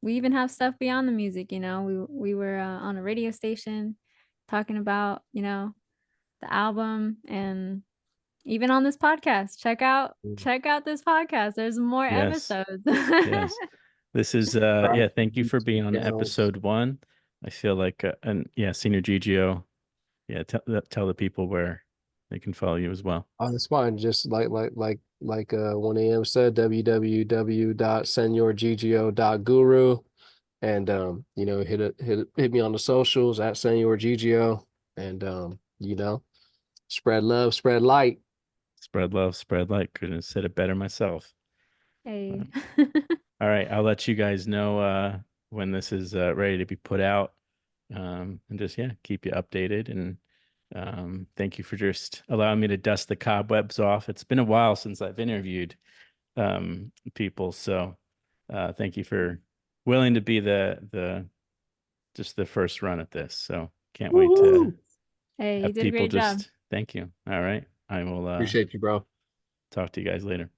we even have stuff beyond the music, you know. We were on a radio station talking about, you know, the album, and even on this podcast. Check out this podcast. There's more Yes. episodes. Yes. This is yeah, thank you for being on episode 1. I feel like and yeah, Senior GGO. Yeah, tell the people where they can follow you as well. Oh, that's fine. Just like 1AM said, www.seniorggo.guru. And you know, hit me on the socials at seniorggo. And you know, spread love, spread light. Spread love, spread light. Couldn't have said it better myself. Hey. All right, I'll let you guys know when this is ready to be put out. And just yeah, keep you updated. And thank you for just allowing me to dust the cobwebs off. It's been a while since I've interviewed people, so thank you for willing to be the just the first run at this. So can't wait to Hey, you have did a people great job. just thank you. All right, I will Appreciate you, bro. talk to you guys later.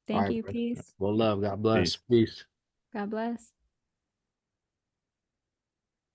Thank All right, you. bro. Peace. Well, love. God bless. Peace. Peace. God bless.